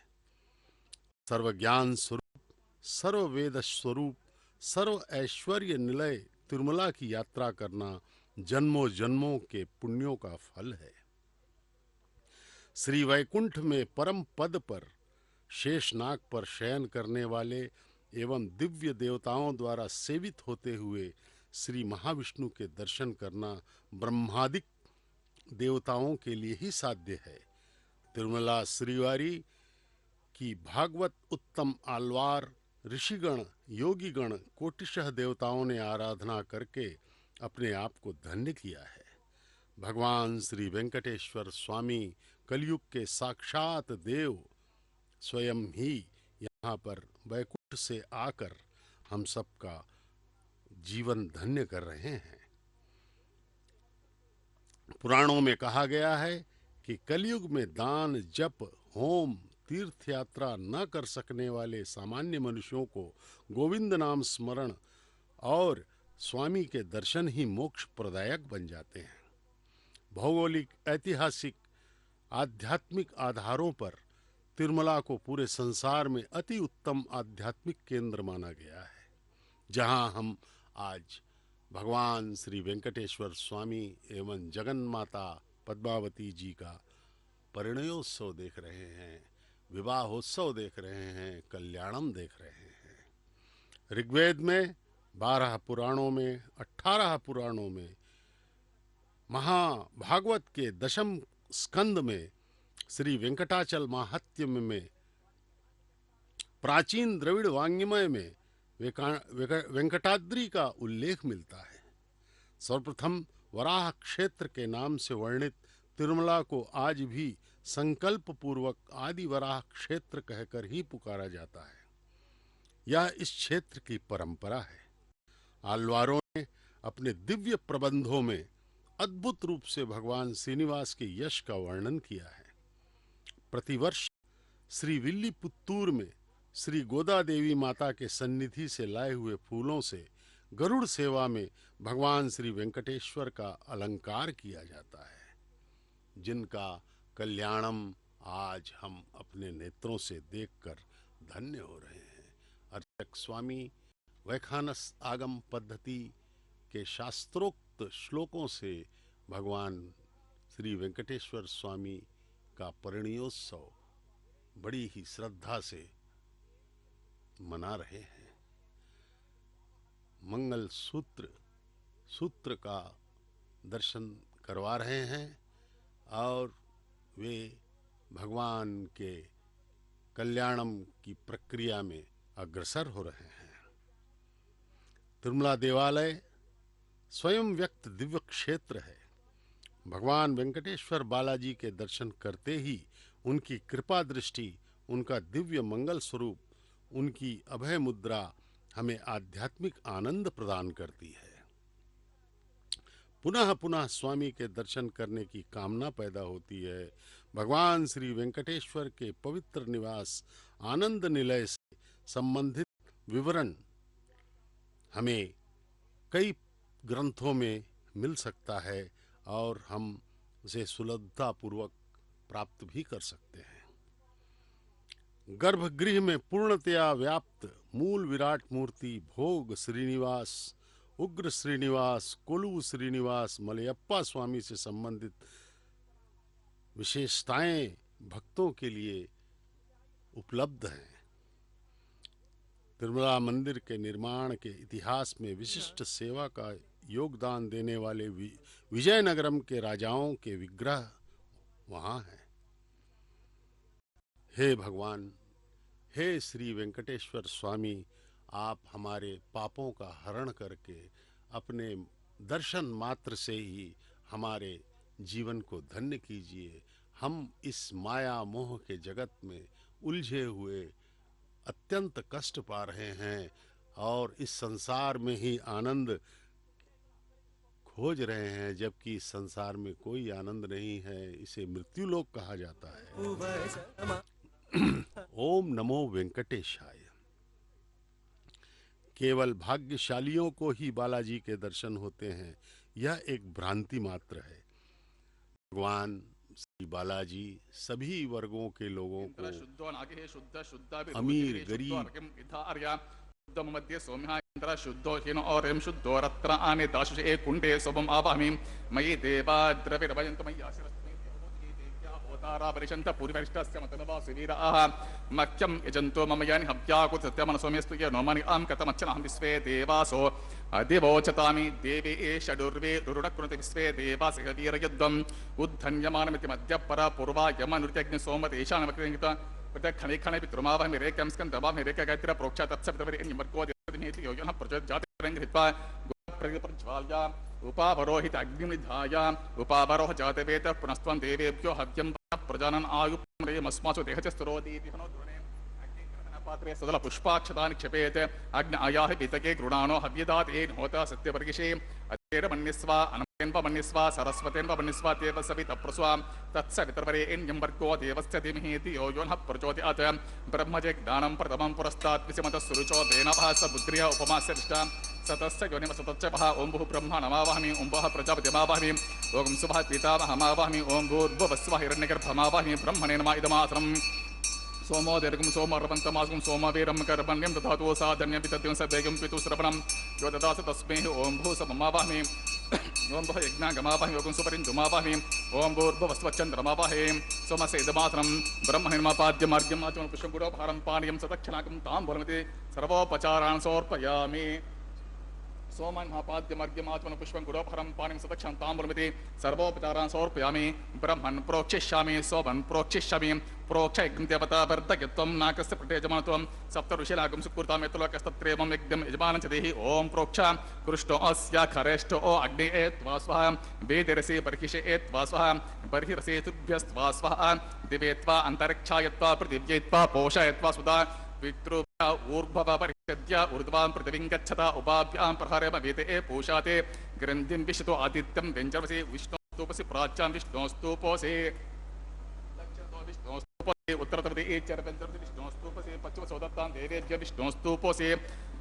सर्वज्ञान स्वरूप, सर्व वेद स्वरूप, सर्व ऐश्वर्य निलय तिरुमला की यात्रा करना जन्मों जन्मों के पुण्यों का फल है। श्री वैकुंठ में परम पद पर शेषनाग पर शयन करने वाले एवं दिव्य देवताओं द्वारा सेवित होते हुए श्री महाविष्णु के दर्शन करना ब्रह्मादिक देवताओं के लिए ही साध्य है। तिरुमला श्रीवारी की भागवत उत्तम आलवार ऋषिगण, योगीगण, कोटिशः देवताओं ने आराधना करके अपने आप को धन्य किया है। भगवान श्री वेंकटेश्वर स्वामी कलयुग के साक्षात देव स्वयं ही यहाँ पर वैकुंठ से आकर हम सबका जीवन धन्य कर रहे हैं। पुराणों में कहा गया है कि कलयुग में दान, जप, होम, तीर्थ यात्रा न कर सकने वाले सामान्य मनुष्यों को गोविंद नाम स्मरण और स्वामी के दर्शन ही मोक्ष प्रदायक बन जाते हैं। भौगोलिक, ऐतिहासिक, आध्यात्मिक आधारों पर तिरुमला को पूरे संसार में अति उत्तम आध्यात्मिक केंद्र माना गया है, जहां हम आज भगवान श्री वेंकटेश्वर स्वामी एवं जगन माता पद्मावती जी का परिणयोत्सव देख रहे हैं, विवाहोत्सव देख रहे हैं, कल्याणम देख रहे हैं। ऋग्वेद में 12 पुराणों में 18 पुराणों में, महाभागवत के 10वें स्कंद में, श्री वेंकटाचल महात्म्य में, प्राचीन द्रविड़ वाङ्मय में वेंकटाद्रि का उल्लेख मिलता है। सर्वप्रथम वराह क्षेत्र के नाम से वर्णित तिरुमला को आज भी संकल्प पूर्वक आदि वराह क्षेत्र कहकर ही पुकारा जाता है। यह इस क्षेत्र की परंपरा है। आलवारों ने अपने दिव्य प्रबंधों में अद्भुत रूप से भगवान श्रीनिवास के यश का वर्णन किया है। प्रतिवर्ष श्री विल्लीपुत्तूर में श्री गोदा देवी माता के सन्निधि से लाए हुए फूलों से गरुड़ सेवा में भगवान श्री वेंकटेश्वर का अलंकार किया जाता है, जिनका कल्याणम आज हम अपने नेत्रों से देखकर धन्य हो रहे हैं। अर्चक स्वामी वैखानस आगम पद्धति के शास्त्रोक्त श्लोकों से भगवान श्री वेंकटेश्वर स्वामी का परिणयोत्सव बड़ी ही श्रद्धा से मना रहे हैं। मंगल सूत्र का दर्शन करवा रहे हैं और वे भगवान के कल्याणम की प्रक्रिया में अग्रसर हो रहे हैं। तिरुमला देवालय स्वयं व्यक्त दिव्य क्षेत्र है। भगवान वेंकटेश्वर बालाजी के दर्शन करते ही उनकी कृपा दृष्टि, उनका दिव्य मंगल स्वरूप, उनकी अभय मुद्रा हमें आध्यात्मिक आनंद प्रदान करती है। पुनः पुनः स्वामी के दर्शन करने की कामना पैदा होती है। भगवान श्री वेंकटेश्वर के पवित्र निवास आनंद निलय से संबंधित विवरण हमें कई ग्रंथों में मिल सकता है और हम उसे सुलभतापूर्वक प्राप्त भी कर सकते हैं। गर्भगृह में पूर्णतया व्याप्त मूल विराट मूर्ति भोग श्रीनिवास, उग्र श्रीनिवास, कोलू श्रीनिवास, मलयप्पा स्वामी से संबंधित विशेषताएं भक्तों के लिए उपलब्ध हैं। तिरुमला मंदिर के निर्माण के इतिहास में विशिष्ट सेवा का योगदान देने वाले विजयनगरम के राजाओं के विग्रह वहां हैं। हे भगवान, हे श्री वेंकटेश्वर स्वामी, आप हमारे पापों का हरण करके अपने दर्शन मात्र से ही हमारे जीवन को धन्य कीजिए। हम इस माया मोह के जगत में उलझे हुए अत्यंत कष्ट पा रहे हैं और इस संसार में ही आनंद खोज रहे हैं, जबकि इस संसार में कोई आनंद नहीं है। इसे मृत्युलोक कहा जाता है। ओम नमो वेंकटेशाय। केवल भाग्यशालियों को ही बालाजी के दर्शन होते हैं, यह एक भ्रांति मात्र है। भगवान श्री बालाजी सभी वर्गों के लोगों को, अमीर गरीब, मध्य सौम्य इंद्र शुद्धो हीनो और एम शुद्धो रत्न आने दाशुष एक कुंडे सोमम आवामी मयि देवा द्रविरवयन्तु मयि आशिरस्मि देवोतारा परिशन्त पूर्वरिष्टस्य मतनवासि वीराः मह्यं यजन्तो मम यानि हव्याकुत सत्यमनसोमेस्तु ये नोमनि आं कथमच्चनहं विश्वे देवासो अधिवोचतामि देवी षडुर्वे रुरुणकृणति विश्वे देवासि वीरयद्वम् उद्धन्यमानमिति मध्यपरा पूर्वा यमनुर्यज्ञ सोमतेषामकृत प्रत्यक्षणे खणे पितृमावहमि रेक्यं स्कन्दवामि रेक्यगायत्र प्रोक्षा तत्सवितवरेण्यमर्को देवनिति योजनः प्रचोदयातिरङ्गृहीत्वा गोप्रज्वाल्या उपावरोहित अग्निनिधाय उपावरोह जातवेतः पुनस्त्वं देवेभ्यो हव्यं प्रजानन् आयुप्रेमस्मासु देहचस्तुरोदीति हनोद्रुणे पात्रे सदल पुष्पाक्षतानि क्षपेत् अग्न आयाहि पितके गृणानो हव्यदात् येन होता सत्यवर्गिषे अतेरमन्यस्वा तेन्वमन्यस्वा सरस्वतेन्वमन्यस्वा देवसवितप्रस्वां तत्सवितर्वरेण्यं वर्गो देवस्य धीमहि धियो यो नः प्रचोदयात् ब्रह्मजज्ञानं प्रथमं पुरस्तात् विषमतः सुरुचो तेनवः स बुद्ध्या उपमास्य दृष्टा सतस्य योनिम सतश्च वः ॐ भुः ब्रह्म नमावाहमि ॐ वः प्रजापतिमावाहमि ॐ सुभः पीतामहमावाहमि ॐ भूर्भुवस्वः हिरण्यगर्भमावाहमि ब्रह्मणे नमः इदमासनम् सोमो दीर्घं सोमर्पन्तमासं सोमवीरं कर्मण्यं दधातु साधन्यं पितत्यं सवेगं पितुश्रवणं यो ददास तस्मै ॐ भूसममावाहमि ॐ भः यज्ञागमावाहमि ॐ सुपरिञ्जुमावाहमि ॐ भूर्भुवस्वच्चन्द्रमावाहे सोमस्य इदमासनं ब्रह्मणिर्मापाद्यमार्ग्यं आचमनं पुष्पं गुरोभारं पानीयं सतक्षणाकं ताम्बूलमिति सर्वोपचारान् समर्पयामि सोमन् महापाद्यमर्घ्यमाचमनं पुष्पं गुरोभारं पानीयं सतक्षणं ताम्बूलमिति सर्वोपचारान् समर्पयामि ब्रह्मन् प्रोक्षिष्यामि सोमन् प्रोक्षिष्यामि प्रोक्षयज्ञं देवता वर्धयत्वं नाकस्य प्रटेजमानत्वं सप्तऋषिनागं सुकृतां यत्लोकस्तत्रेवं यज्ञं यजमानं च देहि ॐ प्रोक्ष कृष्णो अस्य खरेष्ठो अग्ने त्वा स्वाहा वेदिरसे बर्हिषे त्वा स्वाहा बर्हिरसे तुभ्यस्त्वा स्वाहा दिवे त्वा अन्तरिक्षाय त्वा पृथिव्यै त्वा पोषय त्वा सुधा पितृभ्य ऊर्ध्व परिषद्य ऊर्ध्वां पृथिवीं गच्छता उपाभ्यां प्रहरेम वेदे पूषाते ग्रन्थिं विशतो आदित्यं व्यञ्जनसि विष्णोस्तूपसि प्राच्यां विष्णोस्तूपोऽसि विष्णोस्तूपोऽसि उत्तरतमति चरपेन्द्रसि विष्णोस्तूपोऽसि पश्चिमसोदत्तां देवेभ्य विष्णोस्तूपोऽसि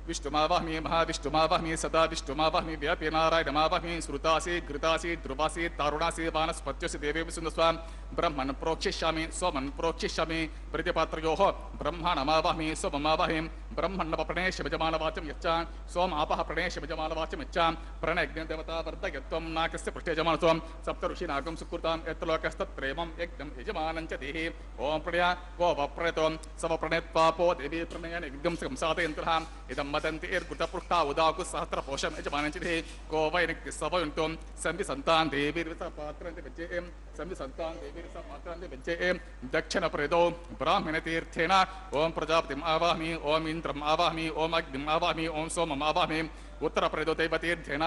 विष्णुमावाहमि महाविष्णुमावाहमि सदा विष्णुमावाहमि व्यापी नारायणमावाहमि श्रुतासि घृतासि ध्रुवासि तारुणासि वानस्पत्योऽसि देवेभ्यः सुन्दस्वां ब्रह्मन् प्रोक्षिष्यामि सोमन् प्रोक्षिष्यामि प्रतिपात्रयोः ब्रह्माणमावाहमि सोममावाहमि ब्रह्मण्णपप्रणेशमिजमानवाचं यच्च सोम आपः प्रणेशमिजमानवाचं यच्च प्रणयज्ञदेवता वर्धयत्वं नाकस्य पृष्ठयजमानत्वं सप्तऋषिनागं सुकृतां यत्लोकस्तत्प्रेमं यज्ञं यजमानं च देहि ॐ प्रणय को वप्रणयत्वं सवप्रणयत्वापो देवी प्रणयन यज्ञं संसादयन्तः इदं वदन्ति ईर्घृतपृष्ठा उदाकु सहस्रपोषं यजमानं च देहि को वैनिक्ति सवयुन्तं संविसन्तां देवीर्विसपात्रान्ति विजये संविसन्तां देवीर्विसपात्रान्ति विजये दक्षिणप्रेदो ब्राह्मणतीर्थेन ॐ प्रजापतिम् आवाहमि ॐ इन्द्रम् आवाहमि ॐ अग्निम् आवाहमि ॐ सोमम् आवाहमि उत्तरप्रेदो दैवतीर्थेन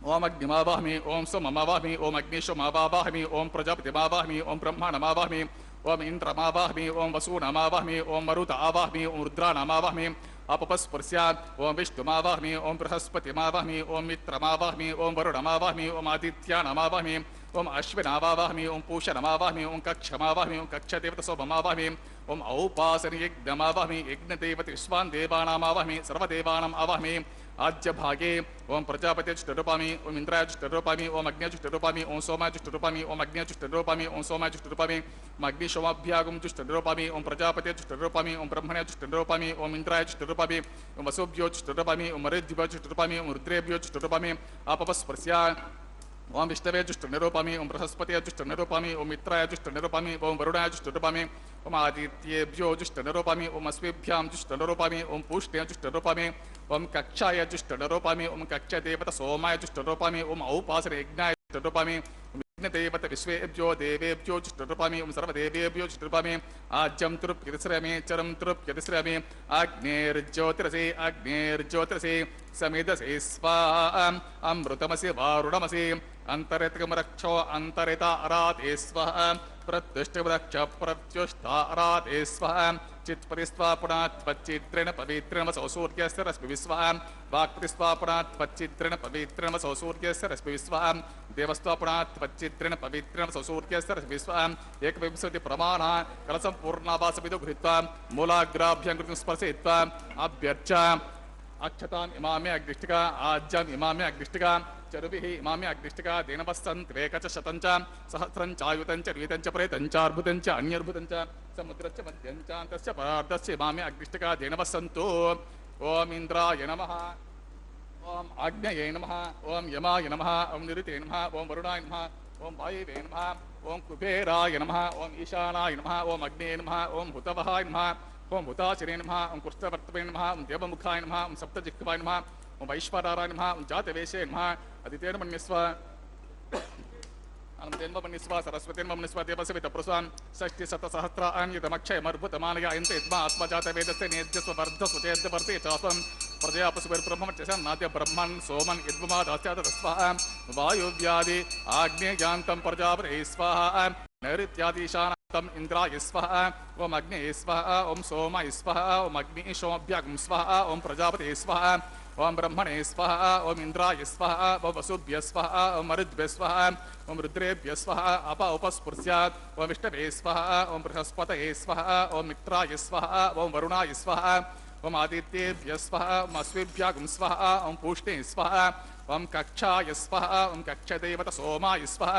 ओम अग्निमावाहमि ओम सोममावाहमि ओम अग्निशोमावाहमि ओम प्रजापतिमावाहमि ओम ब्रह्माणमावाहमि ओम इंद्रमावाहमि ओम वसूनमावाहमि ओम मरुत आवाहमि ओम रुद्राणमावाहमि अपपस्पर्श्य ओम विष्णुमावाहमि ओम बृहस्पतिमावाहमि ओम मित्रमावाहमि ओम वरुणमावाहमि ओम आदित्यानमावाहमि ओम अश्विनावाहमि ओम पूषणमावाहमि ओम कक्षमावाहमि ओम कक्षदेवतसोममावाहमि ओम औपासनयज्ञमावाहमि यज्ञदेवत विश्वान् देवानामावाहमि सर्वदेवानाम् आवाहमि आज्य भागे ओम प्रजापतिरुपामी ओम इंद्राजुष्टरूपामी ओम अग्निजुष्टरूपामी ओम सोमाजुष्टरूपामी ओम अग्निजुष्टरूपामी ओम सोमाजुष्टरूपामी ओम अग्निशोमाभ्यागम जुष्टरूपामी ओम प्रजापतिजुष्टरूपामी ओम ब्रह्मण्याजुष्टरूपामी ओम इंद्राजुष्टरूपामी ओम वसुभ्योजुष्टरूपामी ओम मरुद्भ्योजुष्टरूपामी ओम रुद्रेभ्योजुष्टरूपामी आपपस्पर्श्या ओम विष्णवे जुष्टनिरूपामी ओम बृहस्पति जुष्टनिरूपामी ओम मित्राय जुष्टनिरूपामी ओम वरुणाय जुष्टनिरूपामी ओम आदित्येभ्यो जुष्टनिरूपामी ओम अश्वेभ्यां जुष्टनिरूपामी ओम पूष्णे जुष्टनिरूपामी ओम कक्षाय जुष्टनिरूपामी ओम कक्षदेवत सोमाय जुष्टनिरूपामी ओम औपासने यज्ञाय जुष्टनिरूपामी देवत विश्वेभ्यो देवेभ्यो जुष्टरूपामी ओम सर्वदेवेभ्यो जुष्टरूपामी आज्यं तृप्यतिश्रयामि चरं तृप्यतिश्रयामि अग्नेर्ज्योतिरसे समिदसे स्वाहा अमृतमसि वारुणमसि अंतरेतकमरक्षो अंतरेता अराते स्वाहा प्रत्युष्टवरक्ष प्रत्युष्टा अराते स्वाहा चित्पतिस्वापुना त्वच्चित्रेण पवित्रेण वसो सूर्यस्य रश्मिभिः स्वाहा वाक्पतिस्वापुना त्वच्चित्रेण पवित्रेण वसो सूर्यस्य रश्मिभिः स्वाहा देवस्वापुना त्वच्चित्रेण पवित्रेण वसो सूर्यस्य रश्मिभिः स्वाहा एकविंशति प्रमाणा कलसम्पूर्णावासमिदो गृहीत्वा मूलाग्राभ्यां कृतं स्पर्शयित्वा अभ्यर्च अक्षताम् इमामे अग्निष्टिका आज्याम् इमामे अग्निष्टिका चरुभिः इमामे अग्निष्टिका देनवस्सन्त वेकच शतञ्च सहस्रञ्च आयुतञ्च रीतञ्च प्रेतञ्च अर्भुतञ्च अन्यर्भुतञ्च समुद्रस्य मध्यञ्च अन्तस्य परार्धस्य इमामे अग्निष्टिका देनवस्सन्तु ओम इंद्राय नमः ओम आग्नेये नमः ओम यमाय नमः ओम निरुते नमः ओम वरुणाय नमः ओम वायवे नमः ओम कुबेराय नमः ओम ईशानाय नमः ओम अग्ने नमः ओम हुतवहाय नमः ओम हुताचिरे नमः ओम कृष्णवर्तवे नमः ओम देवमुखाय नमः ओम सप्तजिह्वाय नमः ओम वैश्वानराय नमः ओम जातवेशे नमः अदितेन मन्यस्व अनन्तेन्वमन्यस्व सरस्वतेन्वमन्यस्व देवस्य वितप्रस्वां षष्टिशतसहस्राण्यतमक्षयमर्भुतमानया यन्ते यद्मा आत्मजातवेदस्य नेद्यस्व वर्धस्वचेद्यवर्ते चास्वं प्रजयापशुभिर्ब्रह्मवर्चसं नाद्य ब्रह्मन् सोमन् यद्वमादास्यात् स्वाहा वायुव्यादि आग्नेयान्तं प्रजापते स्वाहा नैऋत्यादिशानान्तं इन्द्राय स्वाहा ओम अग्ने स्वाहा ओम सोमाय स्वाहा ओम अग्नि सोमभ्यागं स्वाहा ओम प्रजापते स्वाहा ఓం బ్రహ్మణే స్వహ ఓం ఇంద్రాయ స్వహ ఓం వసుభ్య స్వహ ఓం మరుద్భ్య స్వహ ఓం రుద్రేభ్య స్వహ ఉపస్పృశ్యాత్ ఓం విష్ణవే స్వహ ఓం బృహస్పతయే స్వహ ఓం మిత్రాయ స్వహ ఓం వరుణాయ స్వహ ఓం ఆదిత్యేభ్య స్వహ ఓం అశ్వేభ్యాగుం స్వహ ఓం పూష్ణే స్వహ ఓం కక్షాయ స్వహ ఓం కక్షదేవత సోమాయ స్వహ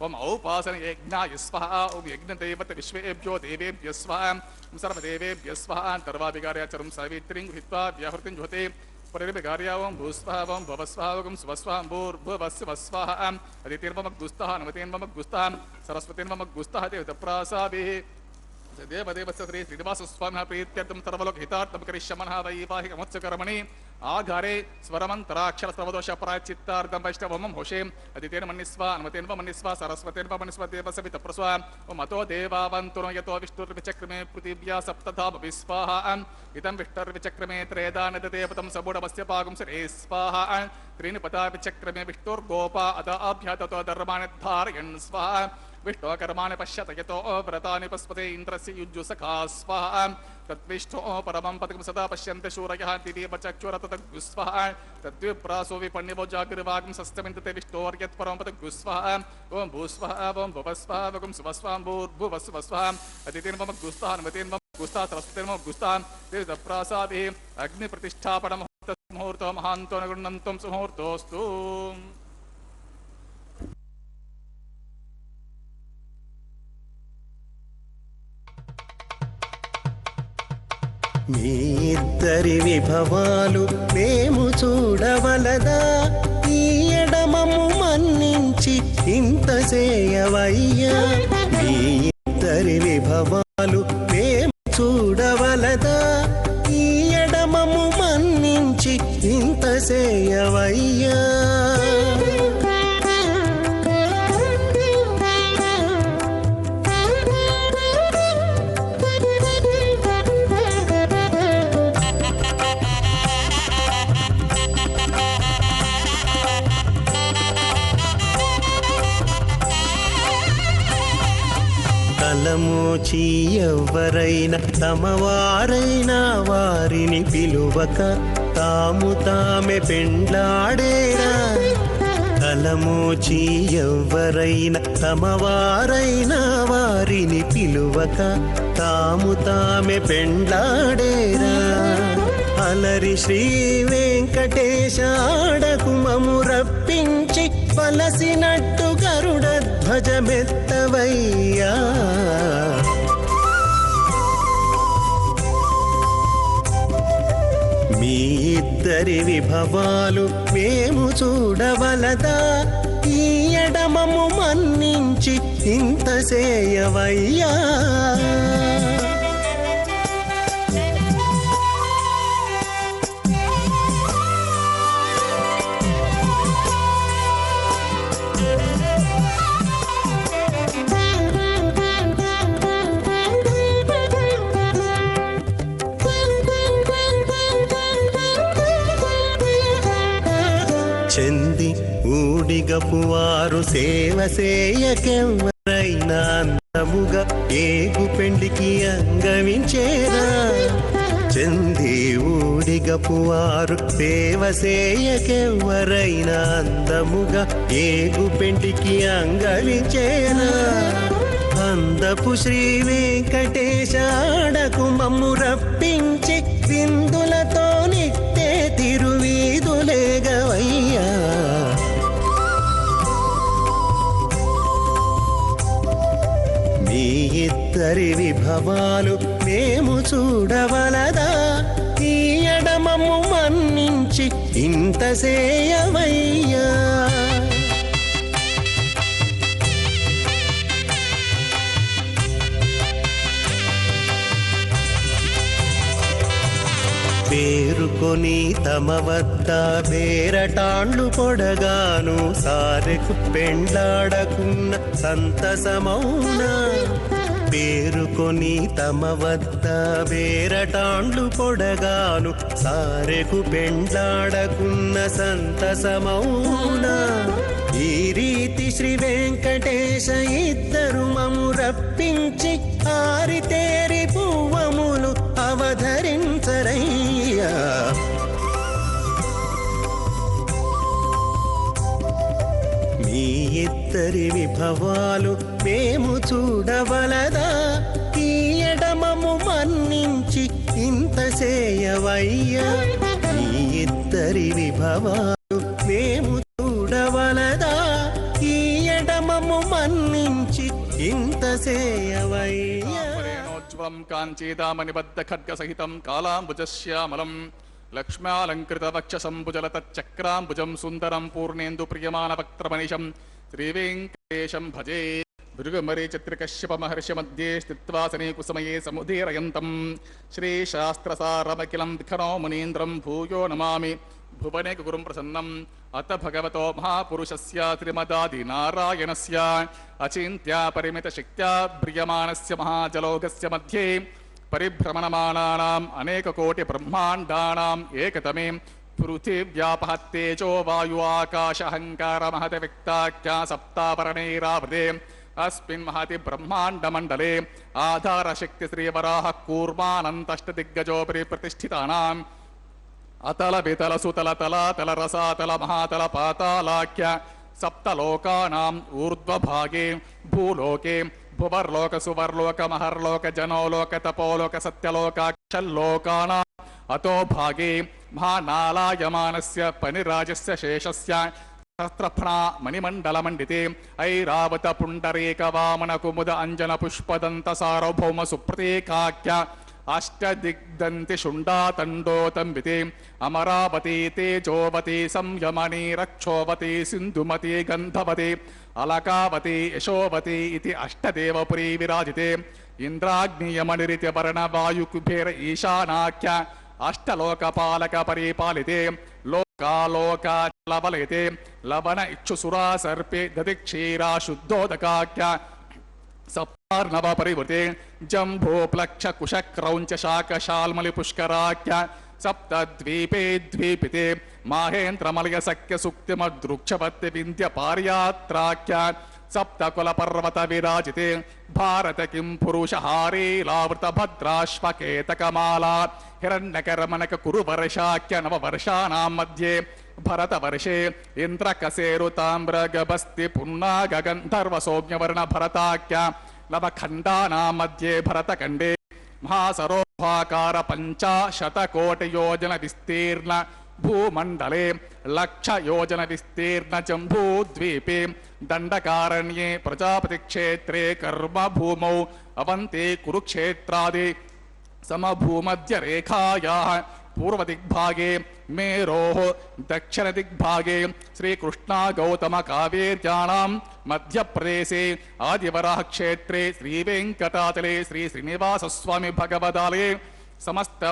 ఓం ఔపాసన యజ్ఞాయ స్వహ ఓం యజ్ఞదేవత విశ్వేభ్యో దేవేభ్య స్వహ ఓం సర్వదేవేభ్య స్వహ తర్వాభిగార్యాచరం సావిత్రిం గృహీత్వా వ్యాహృతిం జ్యోతే పరిభిగార్యా ఓం భూస్వహ ఓం భవస్వహ ఓం స్వస్వహ భూర్భువస్వస్వహ అదితిర్వమగ్గుస్తః నమతేన్వమగ్గుస్తః సరస్వతేన్వమగ్గుస్తః దేవతప్రాసాభిః దేవదేవస్య శ్రీ శ్రీనివాసస్వామినः ప్రీత్యర్థం సర్వలోకహితార్థం కరిష్యమనः వైవాహికమోత్సకర్మణి ఆఘారే స్వరమంతరాక్షర సర్వదోష ప్రాయశ్చిత్తార్థం వైష్ణవమం హోషే అదితేన మన్నిస్వ అనుమతేన్వ మన్నిస్వ సరస్వతేన్వ మన్నిస్వ దేవస్య వితప్రస్వ మతో దేవావంతునో యతో విష్ణుర్విచక్రమే పృథివ్యా సప్తధామపి స్వాహ ఇదం విష్ణుర్విచక్రమే త్రేదానదేవతం సబూఢమస్య పాగం శ్రే స్వాహ త్రీని పదా విచక్రమే విష్ణుర్గోపా అదాభ్యాతతో ధర్మానిద్ధారయన్ స్వాహ विष्णु कर्माणि पश्यत यतो व्रतानि पस्पते इंद्रस्य युज्जुसखा स्वाहा तद्विष्णो परमं पदकं सदा पश्यन्ति शूरयः दिव्येव चक्षुरततगुस्वः तद्विप्रासो विपण्यवो जागृवागं सस्तमिन्दते विष्णोर्यत् परमं पदगुस्वः ओं भूस्वः ओं भुवस्वः ओं सुवस्वः भूर्भुवस्वः अदितिर्वमग्गुस्तः अनुमतिर्वमग्गुस्तः सरस्वतिर्वमग्गुस्तः देवप्रासाभिः अग्निप्रतिष्ठापनमुहूर्तो महान्तो नगुणन्तं सुमुहूर्तोऽस्तु మీ ఇద్దరి విభవాలు మేము చూడవలదా ఈ ఎడమము మన్నించి ఇంత చేయవయ్యా మీ ఇద్దరి విభవాలు మేము చూడవలదా ఈ ఎడమము మన్నించి ఇంత చేయవయ్యా తలమోచి ఎవ్వరైనా తమవారైనా వారిని పిలువక తాము తామే పెండ్లాడేరా తలమోచి ఎవ్వరైనా తమవారైనా వారిని పిలువక తాము తామే పెండ్లాడేరా అలరి శ్రీ వెంకటేశ ఆడకు మము రప్పించి పలసినట్టు గరుడ ధ్వజమెత్తవయ్యా మీ ఇద్దరి విభవాలు మేము చూడవలదా ఈ ఎడమము మన్నించి ఇంత చేయవయ్యా చెంది ఊడిగపు వారు సేవ సేయకెవ్వరైనా అందముగా ఏగు పెండికి అంగవించేరా చెంది ఊడిగపు వారు సేవ సేయకెవ్వరైనా అందముగా ఏగు పెండికి అంగవించేరా అందపు శ్రీ వెంకటేశ ఆడకు మమ్ము రప్పించి విందులతో నిత్తే తిరువీధులేగవయ్యా మీ ఇద్దరి విభవాలు మేము చూడవలదా ఈ ఎడమము మన్నించి ఇంత సేయవయ్యా పేరుకొని తమ వద్ద బేరటాండ్లు పొడగాను సారెకు పెండ్లాడకున్న సంతసమౌనా పేరుకొని తమ వద్ద బేరటాండ్లు పొడగాను సారెకు పెండ్లాడకున్న సంతసమౌనా ఈ రీతి శ్రీ వెంకటేశ ఇద్దరు మము రప్పించి ఆరితేరి పువ్వములు అవధరించరయ్యా ఇద్దరి విభవాలు మేము చూడవలదా ఈ ఎడమము మన్నించి ఇంత చేయవయ్యా ఈ ఇద్దరి విభవాలు మేము చూడవలదా ఈ ఎడమము మన్నించి ఇంత చేయవయ్యా జ్వలం కాంచీదామనిబద్ధ ఖడ్గ సహితం కాలాంబుజశ్యామలం లక్ష్మ్యాలంకృత వక్షసంభుజలతచక్రాంబుజం సుందరం పూర్ణేందు ప్రియమాన వక్త్రమనిషం శ్రీవేంకటేశం భజే భృగుమరే చిత్రకశ్యప మహర్షి మధ్యే స్థిత్వాసనే కుసుమయే సముదీరయంతం శ్రీశాస్త్రసారమఖిలం విఖనో మునీంద్రం భూయో నమామి భువనే గురుం ప్రసన్నం అత భగవతో మహాపురుషస్య శ్రీమదాది నారాయణస్య అచింత్య పరిమిత శక్త్యా భ్రియమానస్య మహాజలోకస్య మధ్యే పరిభ్రమణమానానాం అనేక కోటి బ్రహ్మాండానాం ఏకతమే పృథివ్యాపహత్తేజో వాయు ఆకాశ అహంకార మహత వ్యక్తాఖ్యా సప్తావరణైరావృతే అస్మిన్ మహతి బ్రహ్మాండమండలే ఆధారశక్తి శ్రీవరాహ కూర్మానంతష్టదిగ్గజోపరి ప్రతిష్ఠితానాం అతల వితల సుతల తలాతల రసాతల మహాతల పాతాళాఖ్య సప్తలోకానాం ఊర్ధ్వభాగే భూలోకే భువర్లోక సువర్లోక మహర్లోక జనోలోక తపోలోక సత్యలోకాక్షల్లోకానాం అతో భాగే మహానాలాయమానస్య పనిరాజస్య శేషస్య సహస్రఫణా మణిమండలమండితే ఐరావత పుండరీక వామన కుముద అంజన పుష్పదంత సార్వభౌమ సుప్రతీకాఖ్య అష్టదిగ్దంతి శుండాతండోతంబితే అమరావతి తేజోవతి సంయమని రక్షోవతి సింధుమతి గంధవతి అలకావతి యశోవతి ఇది అష్టదేవపురీ విరాజితే ఇంద్రాగ్నియమనిరితి వర్ణ వాయుకుబేర ఈశానాఖ్య అష్టలోకపాలక పరిపాలితే లోకాలోకాలవలయతే లవణ ఇక్షుసురా సర్పే దదిక్షీరా శుద్ధోదకాఖ్య సప్తార్ణవ పరివృతే జంభో ప్లక్ష కుశ క్రౌంచ శాక శాల్మలి పుష్కరాఖ్య సప్తద్వీపే ద్వీపితే మాహేంద్రమలయ సఖ్య సుక్తిమదృక్షవత్తి వింధ్య పార్యాత్రాఖ్య సప్తకుల పర్వత విరాజితే భారత కిం పురుషహారీలావృత భద్రాశ్వకేతకమాలా హిరణ్యకరమణక కురు వర్షాఖ్య నవ వర్షానాం మధ్యే భరతవర్షే ఇంద్రకసేరుతామ్రగభస్తి పున్నాగంధర్వసౌజ్ఞవర్ణ భరతాఖ్య నవఖండానాం మధ్యే భరతఖండే మహాసరోహాకార పంచాశతకోటియోజన విస్తీర్ణ భూమండలే లక్ష యోజన విస్తీర్ణ జంబూద్వీపే దండకారణ్యే ప్రజాపతి క్షేత్రే కర్మ భూమౌ అవంతే కురుక్షేత్రాది సమభూమధ్య రేఖాయాః పూర్వదిగ్భాగే మేరోః దక్షిణదిగ్భాగే శ్రీకృష్ణా గౌతమ కావేర్యాణాం మధ్యప్రదేశే ఆదివరాహ క్షేత్రే శ్రీవేంకటాచలే శ్రీ శ్రీనివాసస్వామి భగవదాలయే సమస్త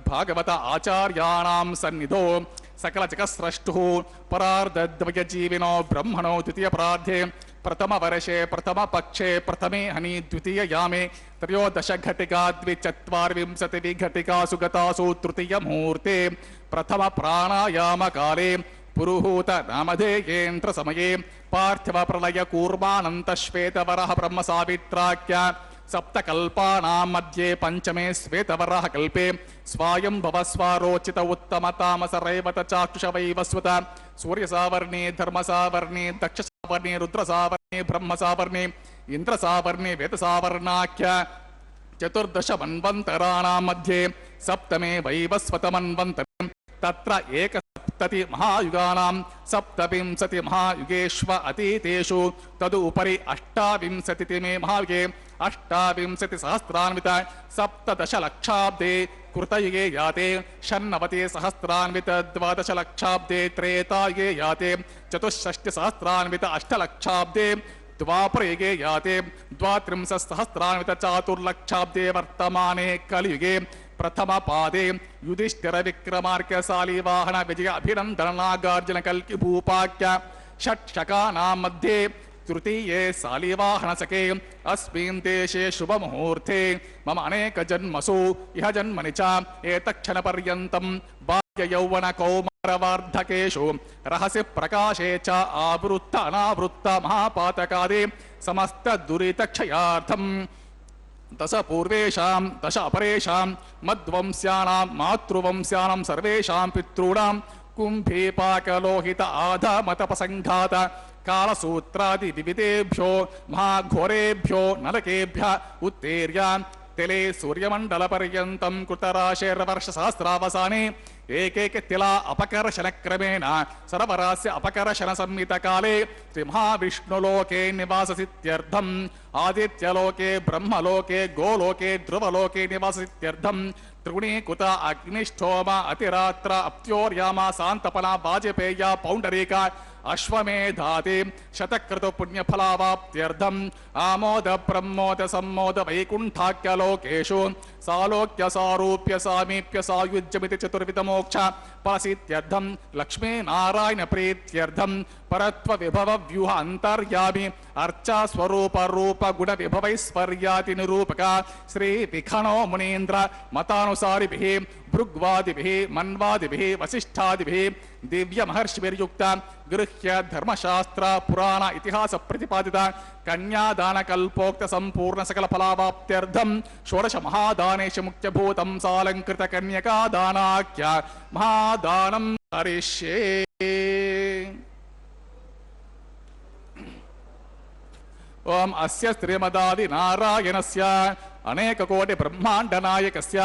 భాగవత ఆచార్యాణాం సన్నిధో సకల జగత్స్రష్టుః పరార్ధద్వయజీవినో బ్రహ్మణో ద్వితీయ ప్రార్థే ప్రథమ వర్షే ప్రథమ పక్షే ప్రథమే హని ద్వితీయ యామే త్రయోదశ ఘటికా ద్విచత్వార్వింశతి విఘటికాసు గతాసు తృతీయ ముహూర్తే ప్రథమ ప్రాణాయామ కాలే పురుహూత నామధేయేంద్ర సమయే పార్థివ ప్రళయ కూర్మానంత శ్వేతవరః బ్రహ్మ సావిత్రాఖ్య సప్తకల్పానాం మధ్యే పంచమే శ్వేతవరః కల్పే స్వాయంభవ స్వారోచిత ఉత్తమ తామస రైవత చాక్షుష వైవస్వత సూర్యసావర్ణే ధర్మసావర్ణే దక్షసావర్ణే రుద్రసావర్ణే బ్రహ్మసావర్ణే ఇంద్రసావర్ణే వేదసావర్ణాఖ్య చతుర్దశ మన్వంతరాణాం మధ్యే సప్తమే వైవస్వతమన్వంతరే తత్ర ఏకసప్తతి మహాయుగానాం సప్తవింశతి మహాయుగేష్వ అతీతేషు తదు ఉపరి అష్టావింశతిమే మహాయుగే అష్టావింశతి సహస్రాన్విత సప్తదశ లక్షాబ్దే కృతయుగే యాతే షణ్ణవతి సహస్రాన్విత ద్వాదశ లక్షాబ్దే త్రేతాయుగే యాతే చతుషష్టి సహస్రాన్విత అష్టలక్షాబ్దే ద్వాపరయుగే యాతే ద్వాత్రింశసహస్రాన్విత చాతుర్లక్షాబ్దే వర్తమానే కలియుగే ప్రథమ పాదే యుధిష్ఠిర విక్రమార్క శాలివాహన విజయ అభినందన నాగార్జున కల్కి భూపాఖ్య షట్శకానాం మధ్యే తృతీయే శాలివాహనసకే అస్మిన్ దేశే శుభముహూర్తే మమ అనేక జన్మసు ఇహ జన్మని చ ఏతక్షణ పర్యంతం బాల్య యౌవన కౌమారవార్ధకేషు రహసి ప్రకాశే చ ఆవృత్త అనావృత్త మహాపాతకాదే సమస్త దురితక్షయార్థం దశ పూర్వేషాం దశ అపరేషాం మద్వంశ్యానాం మాతృవంశ్యానాం సర్వేషాం పితॄణాం కుంభీపాకలోహిత ఆధామతపసంఘాత कालसूत्रादि विविधेभ्यो महाघोरेभ्यो नरकेभ्यः उत्तीर्य तिले सूर्यमण्डलपर्यन्तं कृतराशेर्वर्षसहस्रावसाने एकैक तिला अपकर्षणक्रमेण सर्वरास्य अपकर्षणसंहितकाले श्रीमहाविष्णुलोके निवाससित्यर्थम् आदित्यलोके ब्रह्मलोके गोलोके ध्रुवलोके निवाससित्यर्थम् त्रिगुणीकृत अग्निष्ठोम अतिरात्र अप्त्योर्यामा सान्तपना वाजपेय पौण्डरीक अश्वमेधाति शतक्रतु पुण्यफलावाप्त्यर्थम् आमोद प्रमोद सम्मोद वैकुण्ठाख्यलोकेषु सालोक्य सारूप्य सामीप्य सायुज्यमिति चतुर्विध मोक्ष फलसित्यर्थम् लक्ष्मी नारायण प्रीत्यर्थम् परत्व विभव व्यूह अंतर्यामि अर्चा स्वरूप रूप गुण विभवैश्वर्याति निरूपक श्री विखनो मुनीन्द्र मतानुसारिभिः भृग्वादिभिः मन्वादिभिः वसिष्ठादिभिः दिव्य महर्षिभिर्युक्त गृह्य धर्मशास्त्र पुराण इतिहास प्रतिपादित कन्यादान कल्पोक्त संपूर्ण सकल फलावाप्त्यर्थम षोडश महादानेषु मुख्यभूतं सालंकृत कन्यका दानाख्य महादानं करिष्ये। ओम अस्य श्रीमदादि नारायणस्य अनेक कोटि ब्रह्मांड नायकस्य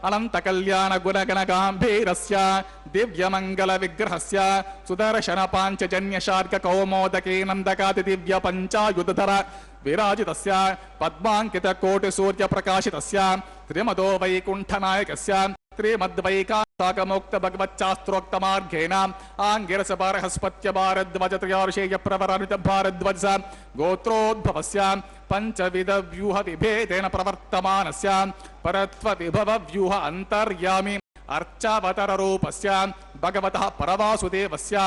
अनंत कल्याण गुणगण गांभीरस्य दिव्य मंगल विग्रहस्य सुदर्शन पांचजन्य शार्क कौमोदके नंदकादि दिव्य पंचायुधर विराजितस्य पद्मांकित कोटि सूर्य प्रकाशितस्य श्रीमदो वैकुंठ नायकस्य श्रीमद्वैकान्तमुक्त भगवच्चास्त्रोक्त मार्गेण आंगिरस बृहस्पत्य भारद्वाज त्रयोदशेय प्रवरान्वित भारद्वाज गोत्रोद्भवस्य पंचविध व्यूह विभेदेन प्रवर्तमानस्य परत्व विभव व्यूह अंतर्यामि अर्चावतार रूपस्य भगवतः परवासुदेवस्य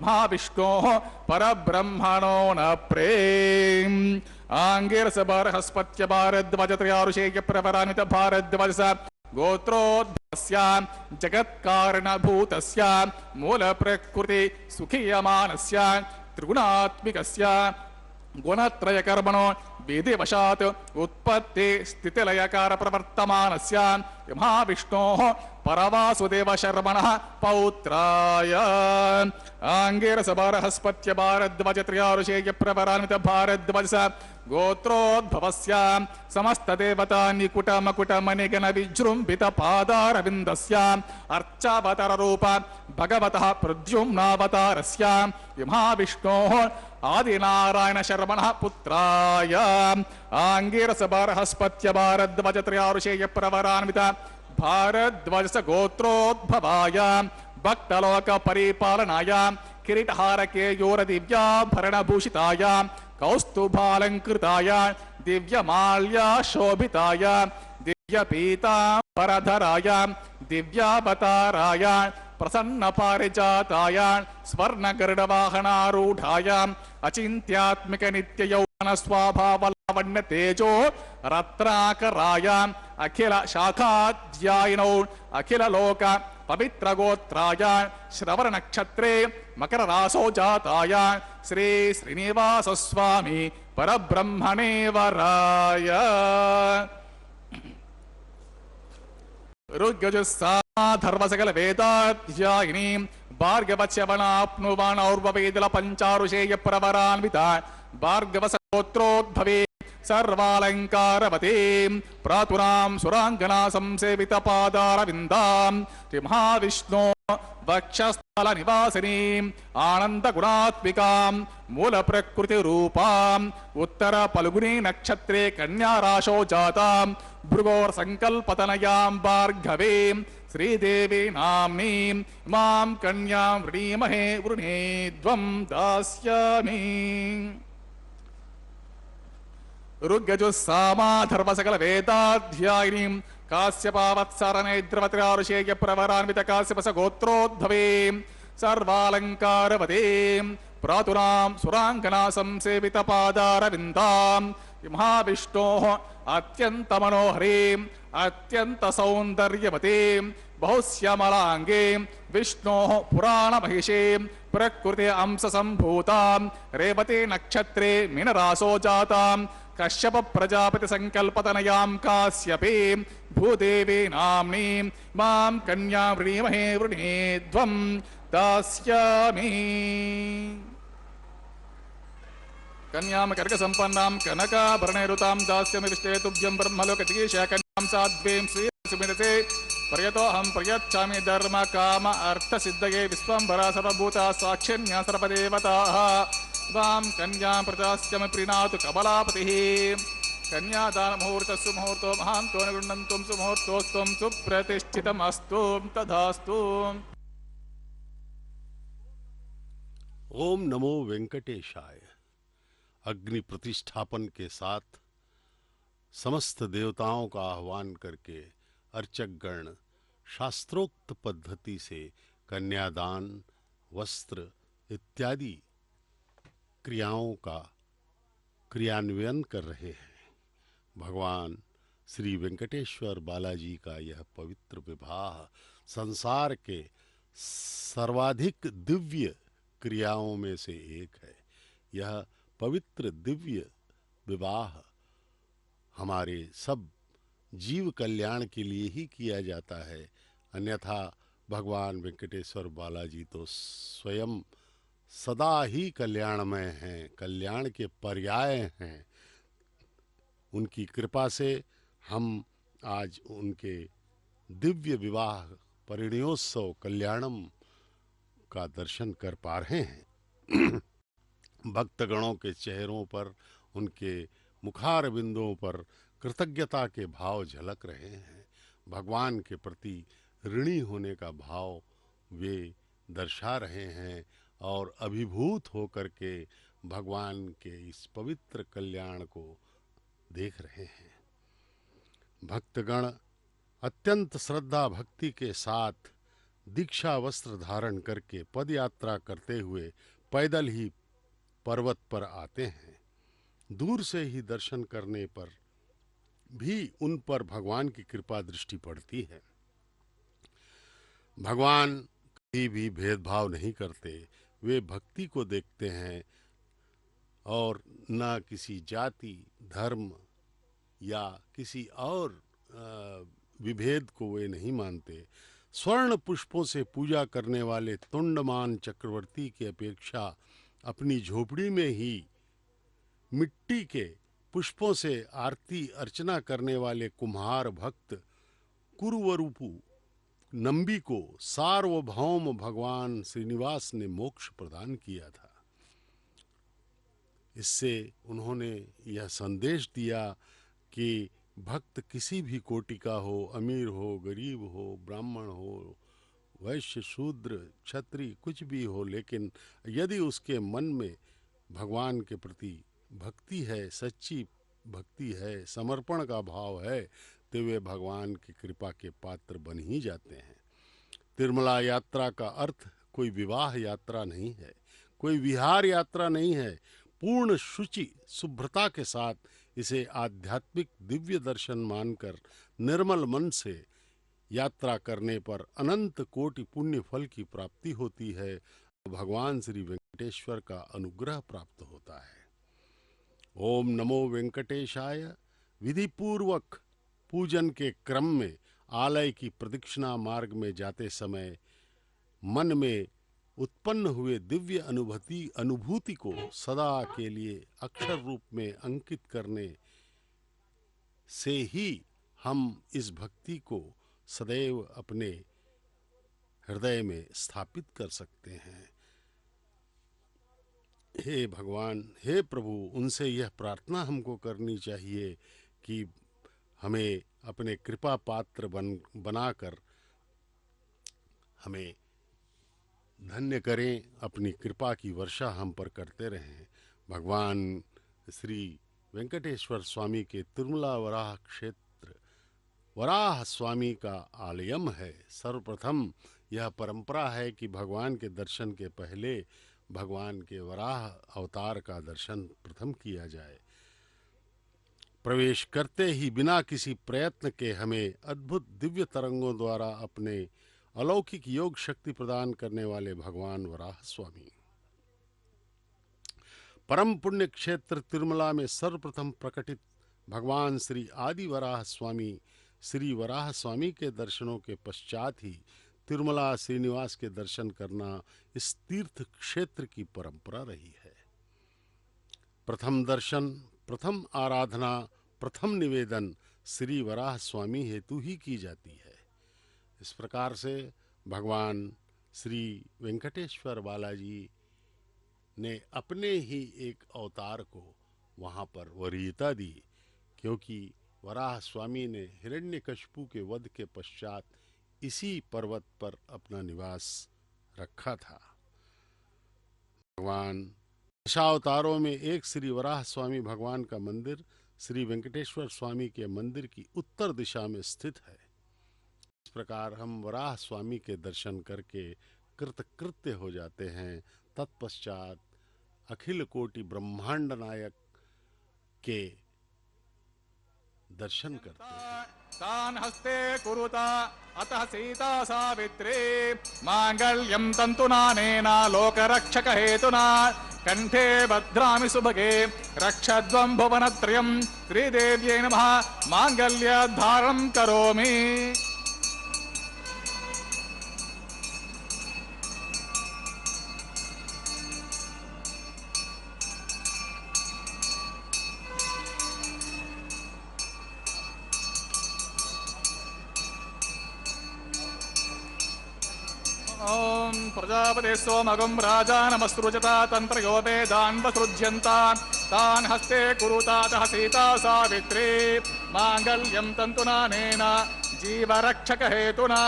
महाविष्णोः परब्रह्मणो न प्रेम आंगिरस बृहस्पत्य भारद्वाज त्रयोदशेय प्रवरान्वित भारद्वाज गोत्रोद्भवस्य जगत्कारणभूतस्य मूल प्रकृति सुखीयमानस्य त्रिगुणात्मिकस्य गुणत्रय कर्मणो विधिवशात् उत्पत्ति स्थितिलयकार प्रवर्तमानस्य महाविष्णोः परवासुदेव शर्मणः पौत्राय आंगिरस बृहस्पत्य भारद्वाज त्रयोदशेय प्रवरान्वित भारद्वाज गोत्रोद्भवस्य समस्त देवता निकुट मकुट मणिगण विजृंभित पादारविन्दस्य अर्चावतार रूप भगवतः प्रद्युम्नावतारस्य महाविष्णोः आदिनारायण शर्मणः पुत्राय आंगिरस बृहस्पत्य भारद्वाज त्रयोदशेय प्रवरान्वित भारद्वाज गोत्रोद्भवाय भक्तलोक परिपालनाय किरीटहार केयूर दिव्याभरणभूषिताय कौस्तुभालंकृताय दिव्यमाल्या शोभिताय दिव्यपीताम्बरधराय दिव्यावताराय प्रसन्न पारिजाताय स्वर्णगरुडवाहनारूढाय अचिन्त्यात्मिक नित्य यौवन स्वाभावलावण्य तेजो रत्नाकराय अखिल शाखाध्यायिनौ अखिल लोक पवित्र गोत्राय श्रवण नक्षत्रे मकर रासो जाताय श्री श्रीनिवास स्वामी परब्रह्मणे वराय ऋग्यजुस्साधर्म सकल वेदाध्यायिनी भार्गवच्यवनाप्नुवान् और्ववेदल पंचारुषेय प्रवरान्विता भार्गवस गोत्रोद्भवे सर्वालंकारवती प्रातुरां सुरांगना संसेवित पादारविन्दां श्री महाविष्णु वक्षस्थल निवासिनी आनंद गुणात्मिकां मूल प्रकृति रूपां उत्तर पल्गुनी नक्षत्रे कन्या राशो जातां भृगोर संकल्पतनयां भार्गवीं श्रीदेवी नाम्नीं मां कन्यां वृणीमहे वृणे द्वं दास्यामि। ऋग्यजुस्सामाधर्म सकल वेदाध्यायिनीं काश्यपावत्सरनेद्रवत्र्यारुषेय प्रवरान्वित काश्यपस गोत्रोद्भवे सर्वालंकारवतीं प्रातुरां सुरांगना संसेवित पादारविन्दां महाविष्णोः अत्यंत मनोहरीं अत्यंत सौंदर्यवतीं बहुश्यामलांगीं विष्णोः पुराण महिषीं प्रकृति अंश संभूतां रेवती नक्षत्रे मीनरासो जातां कश्यप प्रजापति संकल्पतनयां काश्यपीं भूदेवी नाम्नीं मां कन्यां वृणीमहे वृणे द्वं दास्यामि। कन्यां कर्कसम्पन्नां कनकाभरणैरुतां दास्यामि विष्टे तुभ्यं ब्रह्मलोकचिकीर्षा कन्यां साध्वीं श्रीसुमिरसे प्रयतोऽहं प्रयच्छामि धर्म काम अर्थसिद्धये विश्वम्भरा सर्वभूता साक्षिण्या सर्वदेवताः वां कन्यां प्रदास्यामि प्रीणातु कमलापतिः कन्यादानमुहूर्तस्सु मुहूर्तो महान्तो न गृह्णन्तुं सुमुहूर्तोस्त्वं सुप्रतिष्ठितमस्तु तथास्तु। ओम नमो वेंकटेशाय। अग्नि प्रतिष्ठापन के साथ समस्त देवताओं का आह्वान करके अर्चक गण शास्त्रोक्त पद्धति से कन्यादान, वस्त्र इत्यादि क्रियाओं का क्रियान्वयन कर रहे हैं। भगवान श्री वेंकटेश्वर बालाजी का यह पवित्र विवाह संसार के सर्वाधिक दिव्य क्रियाओं में से एक है। यह पवित्र दिव्य विवाह हमारे सब जीव कल्याण के लिए ही किया जाता है, अन्यथा भगवान वेंकटेश्वर बालाजी तो स्वयं सदा ही कल्याणमय हैं, कल्याण के पर्याय हैं। उनकी कृपा से हम आज उनके दिव्य विवाह परिणयोत्सव कल्याणम का दर्शन कर पा रहे हैं। भक्तगणों के चेहरों पर, उनके मुखार बिंदुओं पर कृतज्ञता के भाव झलक रहे हैं। भगवान के प्रति ऋणी होने का भाव वे दर्शा रहे हैं और अभिभूत होकर के भगवान के इस पवित्र कल्याण को देख रहे हैं। भक्तगण अत्यंत श्रद्धा भक्ति के साथ दीक्षा वस्त्र धारण करके पद यात्रा करते हुए पैदल ही पर्वत पर आते हैं। दूर से ही दर्शन करने पर भी उन पर भगवान की कृपा दृष्टि पड़ती है। भगवान कभी भी भेदभाव नहीं करते, वे भक्ति को देखते हैं और न किसी जाति, धर्म या किसी और विभेद को वे नहीं मानते। स्वर्ण पुष्पों से पूजा करने वाले तुंडमान चक्रवर्ती की अपेक्षा अपनी झोपड़ी में ही मिट्टी के पुष्पों से आरती अर्चना करने वाले कुम्हार भक्त कुरुवरूपु नंबी को सार्वभौम भगवान श्रीनिवास ने मोक्ष प्रदान किया था। इससे उन्होंने यह संदेश दिया कि भक्त किसी भी कोटि का हो, अमीर हो, गरीब हो, ब्राह्मण हो, वैश्य, शूद्र, क्षत्रिय, कुछ भी हो, लेकिन यदि उसके मन में भगवान के प्रति भक्ति है, सच्ची भक्ति है, समर्पण का भाव है, तो वे भगवान की कृपा के पात्र बन ही जाते हैं। तिरुमला यात्रा का अर्थ कोई विवाह यात्रा नहीं है, कोई विहार यात्रा नहीं है। पूर्ण शुचि शुभ्रता के साथ इसे आध्यात्मिक दिव्य दर्शन मानकर निर्मल मन से यात्रा करने पर अनंत कोटि पुण्य फल की प्राप्ति होती है। भगवान श्री वेंकटेश्वर का अनुग्रह प्राप्त होता है। ओम नमो वेंकटेशाय। विधि पूर्वक पूजन के क्रम में आलय की प्रदक्षिणा मार्ग में जाते समय मन में उत्पन्न हुए दिव्य अनुभूति को सदा के लिए अक्षर रूप में अंकित करने से ही हम इस भक्ति को सदैव अपने हृदय में स्थापित कर सकते हैं। हे भगवान, हे प्रभु, उनसे यह प्रार्थना हमको करनी चाहिए कि हमें अपने कृपा पात्र बनाकर हमें धन्य करें, अपनी कृपा की वर्षा हम पर करते रहें। भगवान श्री वेंकटेश्वर स्वामी के तिरुमला वराह क्षेत्र वराह स्वामी का आलयम है। सर्वप्रथम यह परंपरा है कि भगवान के दर्शन के पहले भगवान के वराह अवतार का दर्शन प्रथम किया जाए। प्रवेश करते ही बिना किसी प्रयत्न के हमें अद्भुत दिव्य तरंगों द्वारा अपने अलौकिक योग शक्ति प्रदान करने वाले भगवान वराह स्वामी, परम पुण्य क्षेत्र तिरुमला में सर्वप्रथम प्रकटित भगवान श्री आदि वराह स्वामी श्री वराह स्वामी के दर्शनों के पश्चात ही तिरुमला श्रीनिवास के दर्शन करना इस तीर्थ क्षेत्र की परंपरा रही है। प्रथम दर्शन, प्रथम आराधना, प्रथम निवेदन श्री वराह स्वामी हेतु ही की जाती है। इस प्रकार से भगवान श्री वेंकटेश्वर बालाजी ने अपने ही एक अवतार को वहाँ पर वरीयता दी, क्योंकि वराह स्वामी ने हिरण्यकशिपु के वध के पश्चात इसी पर्वत पर अपना निवास रखा था। भगवान दशावतारों में एक श्री वराह स्वामी भगवान का मंदिर श्री वेंकटेश्वर स्वामी के मंदिर की उत्तर दिशा में स्थित है। इस प्रकार हम वराह स्वामी के दर्शन करके कृतकृत्य हो जाते हैं। तत्पश्चात अखिल कोटि ब्रह्मांड नायक के दर्शन करते हैं। तान हस्ते कुरुता अतः सीता सावित्री मांगल्यम तंतुनानेना लोकरक्षक हेतुना कंठे भद्रामि सुभगे रक्षध्वं भुवनत्रयं श्रीदेव्यै नमः मांगल्यधारणं करोमि। ओम प्रजापते सोमगं राजानमसृजता तंत्रयो वेदान्वसृज्यन्ता तान् हस्ते कुरुतातः सीता सावित्री मांगल्यं तंतुनानेन जीवरक्षक हेतुना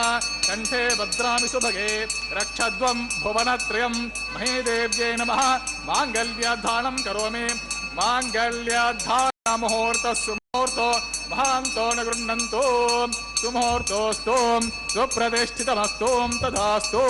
कंठे भद्रामि सुभगे रक्षध्वं भुवनत्रयं महीदेव्यै नमः मांगल्यधारणं करोमि। मांगल्यधारण मुहूर्तः सुमुहूर्तो महान्तो न गृह्णन्तो सुमुहूर्तोऽस्तु सुप्रतिष्ठितमस्तु तथास्तु।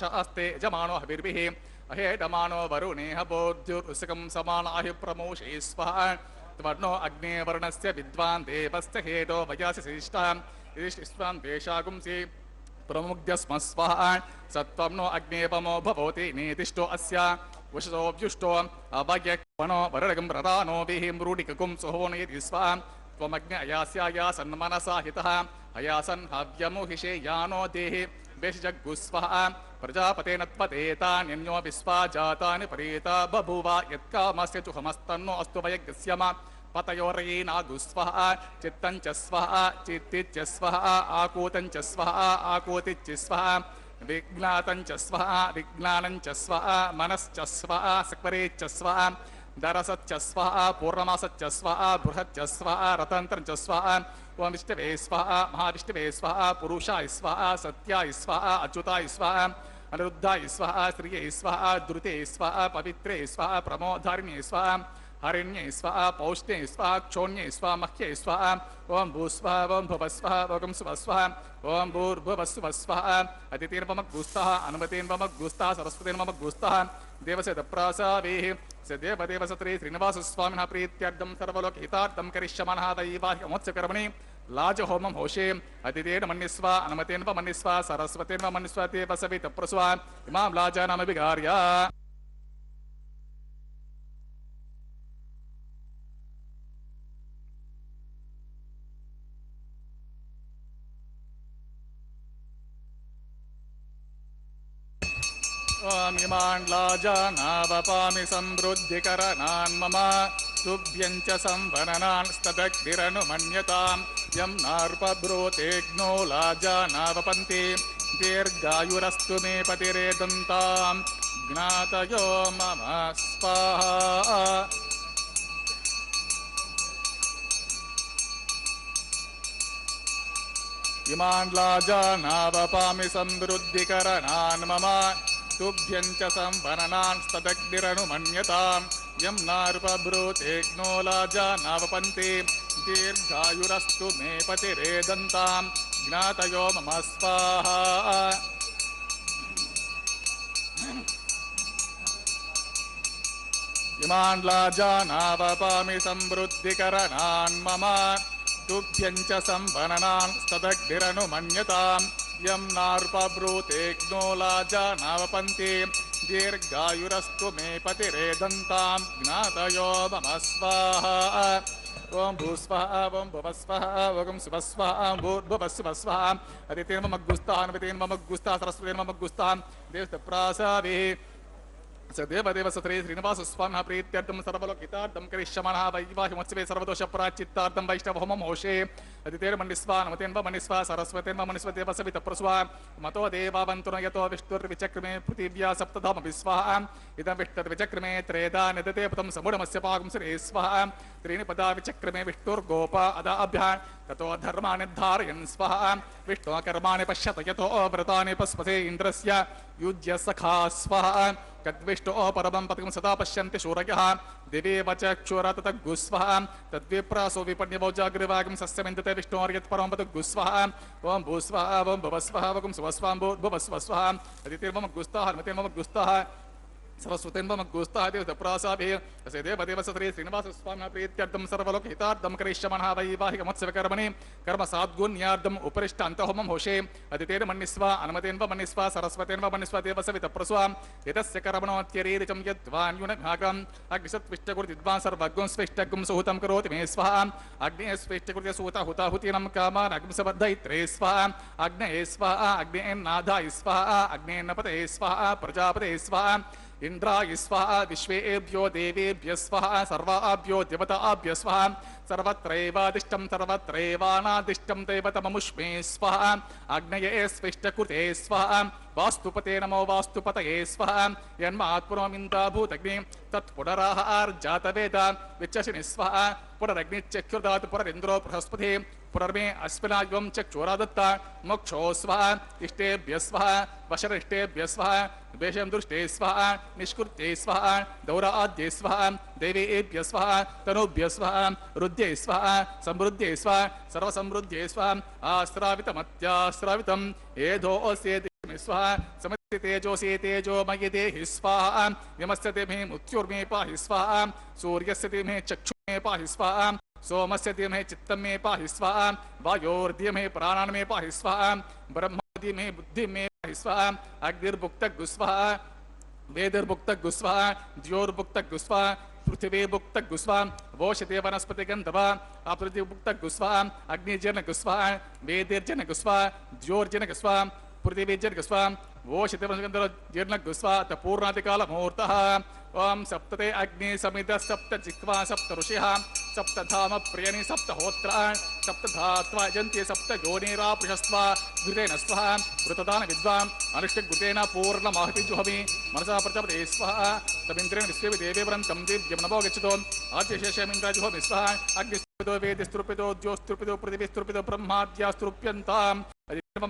शास्ते जमानो हविर्भिः अहेडमानो वरुणेह बोध्युरुसकं समानाहि प्रमोषे स्वाहा त्वर्णो अग्ने वर्णस्य विद्वान् देवस्य हेतो वयासि शिष्टां इष्टां देशागुंसि प्रमुग्ध्य स्म स्वाहा सत्त्वं अग्नेपमो भवति नेतिष्ठो अस्य वशसो व्युष्टो अभयक्वनो वरडगं रदानो विहि मृडिककुं सुहोनेति स्वाहा त्वमग्ने अयास्याया सन्मनसा हितः अयासन् हव्यमुहिषे यानो देहि वेशजग्गुस्वाहा प्रजापते नत्वतेतान्यो विश्वा जातानि परेता बभूव यत्कामस्य चुहमस्तन्नो अस्तु वयज्ञस्यम पतयोरयेनागुस्वाहा चित्तं च स्वाहा चित्तिच्च स्वाहा आकूतं च स्वाहा आकूतिच्च स्वाहा विज्ञातं च स्वाहा विज्ञानं च स्वाहा मनश्च स्वाहा सक्वरेच्च स्वाहा दरसच्च स्वाहा पूर्णमासच्च स्वाहा बृहच्च स्वाहा रतन्त्रं च स्वाहा ओम विष्णवे स्वाहा महाविष्णवे स्वाहा पुरुषाय स्वाहा सत्याय स्वाहा अच्युताय स्वाहा अनिरुद्धाय स्वाहा श्रिये स्वाहा द्रुते स्वाहा पवित्रे स्वाहा प्रमोधारिणे स्वाहा हरिण्ये स्वाहा पौष्णे स्वाहा क्षोण्ये स्वाहा मह्ये स्वाहा ओम भूस्वाहा ओम भुवस्वाहा ओम सुवस्वाहा ओम भूर्भुवस्सुवस्वाहा अदितिर्वमग्गुस्तः अनुमतेन्वमग्गुस्तः सरस्वतीन्वमग्गुस्तः देवस्य दप्रासावेः स देवदेवसत्रे श्रीनिवासस्वामिनः प्रीत्यर्थं सर्वलोकहितार्थं करिष्यमाणः वैवाहिकमोत्सवकर्मणि लाजहोमं होषे अदितेन मन्यस्व अनुमतेन्व मन्यस्व सरस्वतेन्व मन्यस्व देवसवितप्रस्व इमां लाजानामभिगार्य ओम इमान् लाजानावपामि समृद्धिकरणान् मम तुभ्यं च संवननान् स्तदग्निरनुमन्यतां यं नार्पब्रूतेऽग्नो लाजानावपन्ति दीर्घायुरस्तु मे पतिरेदन्तां ज्ञातयो मम स्वाहा इमान् लाजानावपामि समृद्धिकरणान् मम तुभ्यं च संवननान् स्तदग्निरनुमन्यतां यं नार्पब्रूतेऽग्नो लाजानावपन्ति दीर्घायुरस्तु मे पतिरेदन्तां ज्ञातयो मम स्वाहा इमान् लाजानावपामि समृद्धिकरणान् मम तुभ्यं च संवननान् स्तदग्निरनुमन्यतां यं नार्पब्रूतेऽग्नो लाजानावपन्ति दीर्घायुरस्तु मे पतिरेदन्तां ज्ञातयो मम स्वाहा ओम भूस्वाहा ओम भुवस्वाहा ओम सुवस्वाहा भूर्भुवस्सुवस्वाहा अदितेन्वमग्गुस्तः अनुमतेन्वमग्गुस्तः सरस्वतीन्वमग्गुस्तः देवस्तप्रासावेः स देवदेवसत्रे श्रीनिवासस्वामिनः प्रीत्यर्थं सर्वलोकहितार्थं करिष्यमाणः वैवाहिकमोत्सवे सर्वदोषप्रायश्चित्तार्थं वैष्णवहोमं होषे अदितेर्मन्यस्व अनुमतेन्वमन्यस्व सरस्वतीन्वमन्यस्व देवसवितप्रस्व मतो देवावन्तु न यतो विष्णुर्विचक्रमे पृथिव्या सप्तधामपि स्वाहा इदं विष्णुर्विचक्रमे त्रेधा निदते पदं समुढमस्य पाकं श्री स्वाहा त्रीणि पदा विचक्रमे विष्णुर्गोपा अदाभ्यां ततो धर्माणि धारयन् स्वाहा विष्णो कर्माणि पश्यत यतो व्रतानि पस्पसे इन्द्रस्य युज्य सखा स्वाहा कद्विष्टो परमं पतिं सदा पश्यन्ति शूरयः दिवे वचक्षुरा ततगुस्वाहा तद्विप्रासो विपण्यवौजाग्रवागं सस्यमिन्दते विष्णोर्यत् परमं पतगुस्वाहा ओम भूस्वाहा ओम भुवस्वाहा ओम सुवस्वाहा भूर्भुवस्सुवस्वाहा अदितिर्वमग्गुस्तः अनुमतेन्वमग्गुस्तः सरस्वतीन्वमग्गुस्तः देवतप्रासावेः तस्य देवदेवसत्रे श्रीनिवासस्वामिनः प्रीत्यर्थं सर्वलोकहितार्थं करिष्यमाणः वैवाहिकमोत्सवकर्मणि कर्मसाद्गुण्यार्थम् उपरिष्टान्तहोमं होषे अदितेर्मन्यस्व अनुमतेन्वमन्यस्व सरस्वतीन्वमन्यस्व देवसवितप्रस्व एतस्य कर्मणोऽत्यरीरिचं यद्वान्युनघाकम् अग्निसत्विष्टकृतिद्वान् सर्वगुं स्विष्टगुं सुहूतं करोति मे स्वाहा अग्नेः स्विष्टकृत्य सुहूता हुताहुतीनं कामान् अग्निसबद्धयित्रे स्वाहा अग्नये स्वाहा अग्नेन्नादाय स्वाहा अग्नेन्नपतये स्वाहा प्रजापतये स्वाहा इंद्राय स्वाहा विश्वेभ्यो देवेभ्यः स्वाहा सर्वाभ्यो देवताभ्यः स्वाहा सर्वत्रैवादिष्टं सर्वत्रैवानादिष्टं दैवतममुष्मे स्वाहा अग्नये स्विष्टकृते स्वाहा वास्तुपते नमो वास्तुपतये स्वाहा यन्मात्पुरोमिन्दा भूतग्नि तत्पुनराहार्जातवेद विच्चशिनि स्वाहा पुनरग्निश्चक्षुर्दात् पुनरिन्द्रो बृहस्पतिः पुनर्मे अस्मिनायुवं चक्षुरादत्ता मोक्षो स्वाहा इष्टेभ्यः स्वाहा वशरिष्टेभ्यः स्वाहा द्वेषं दृष्टे स्वाहा निष्कृत्ये स्वाहा दौराद्ये स्वाहा देवेभ्यः स्वाहा तनुभ्यः स्वाहा रुद्ध्ये स्वाहा समृद्ध्ये स्वाहा सर्वसमृद्ध्ये स्वाहा आश्रावितमत्याश्रावितं एधोऽस्येति स्वाहा समस्ति तेजोऽसि तेजोमयि देहि स्वाहा यमस्य देहि मृत्युर्मे पाहि स्वाहा सूर्यस्य देहि चक्षुर्मे पाहि स्वाहा सोमस्य धीमहि चित्तं मे पाहि स्वाहा वायोर्धीमहि प्राणान् मे पाहि स्वाहा ब्रह्माधीमहि बुद्धिं मे पाहि स्वाहा अग्निर्भुक्तगुस्वाहा वेदिर्भुक्तगुस्वाहा द्योर्भुक्तगुस्वाहा पृथिवीर्भुक्तगुस्वाहा वोषते वनस्पतिगन्धवा अपृथिवीर्भुक्तगुस्वाहा अग्निर्जनगुस्वाहा वेदिर्जनगुस्वाहा द्योर्जनगुस्वाहा पृथिवीर्जनगुस्वाहा वोषते वनस्पतिगन्धर्जीर्णगुस्वाहा पूर्णादिकालमुहूर्तः ओम सप्तते अग्नि समित सप्त जिह्वा सप्त ऋषिः सप्तधाम प्रियनि सप्तहोत्रान् सप्तधात्वा यजन्ति सप्त योनिरापृषस्वा घृतेन स्वः कृतदान विद्वान् अनुष्ठघृतेन पूर्णमाहुति जुहमि मनसा प्रजापते स्वः तमिन्द्रेण विश्वे देवे वरन्तं दिव्यं नमो गच्छतो आद्यशेषमिन्द्र जुहमि स्वः अग्निस्तुपितो वेदिस्तुपितो ज्योस्तुपितो पृथिवीस्तुपितो ब्रह्माद्यास्तुप्यन्ताम्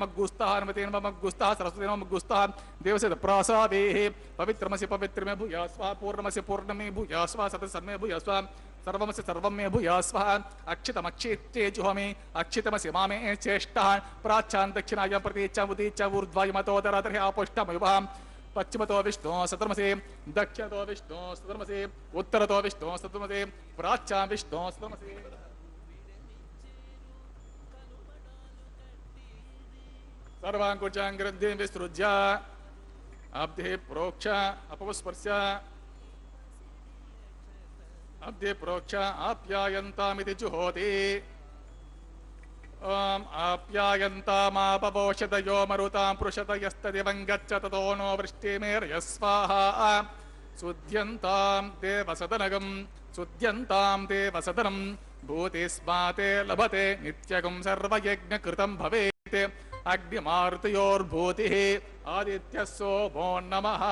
मग्गुस्तः सरस्वती मग्गुस्तः देवस्य प्रासादेः पवित्रमसि पवित्रमे भूयास्वा पूर्णमसि पूर्णमे भूयास्वा सतसन्मे भूयास्वा सर्वमसि सर्वं मे भूयास्वा अक्षितमक्षित्ये जुहोमि अक्षितमसि मामे चेष्टः प्राच्यां दक्षिणायां प्रतीच्चां उदीच्चां ऊर्ध्वाय मतोदरातर्हि आपोष्टमयुवां पश्चिमतो विष्णु सतर्मसे दक्षिणतो विष्णु सतर्मसे उत्तरतो विष्णु सतर्मसे प्राच्यां विष्णु सतर्मसे सर्वांकुचांग्रद्धिं विसृज्य अब्धे प्रोक्ष अपवस्पर्श अब्धे प्रोक्ष आप्यायन्तामिति जुहोति ओम आप्यायन्तामापवोषतयो मरुतां पृषत यस्तदिवं गच्छ ततो नो वृष्टिमेर्य स्वाहा सुध्यन्तां देवसदनगं सुध्यन्तां देवसदनं भूतिस्माते लभते नित्यगं सर्वयज्ञकृतं भवेत् अग्निमारुतयोर्भूतिः आदित्यः सोमो नमः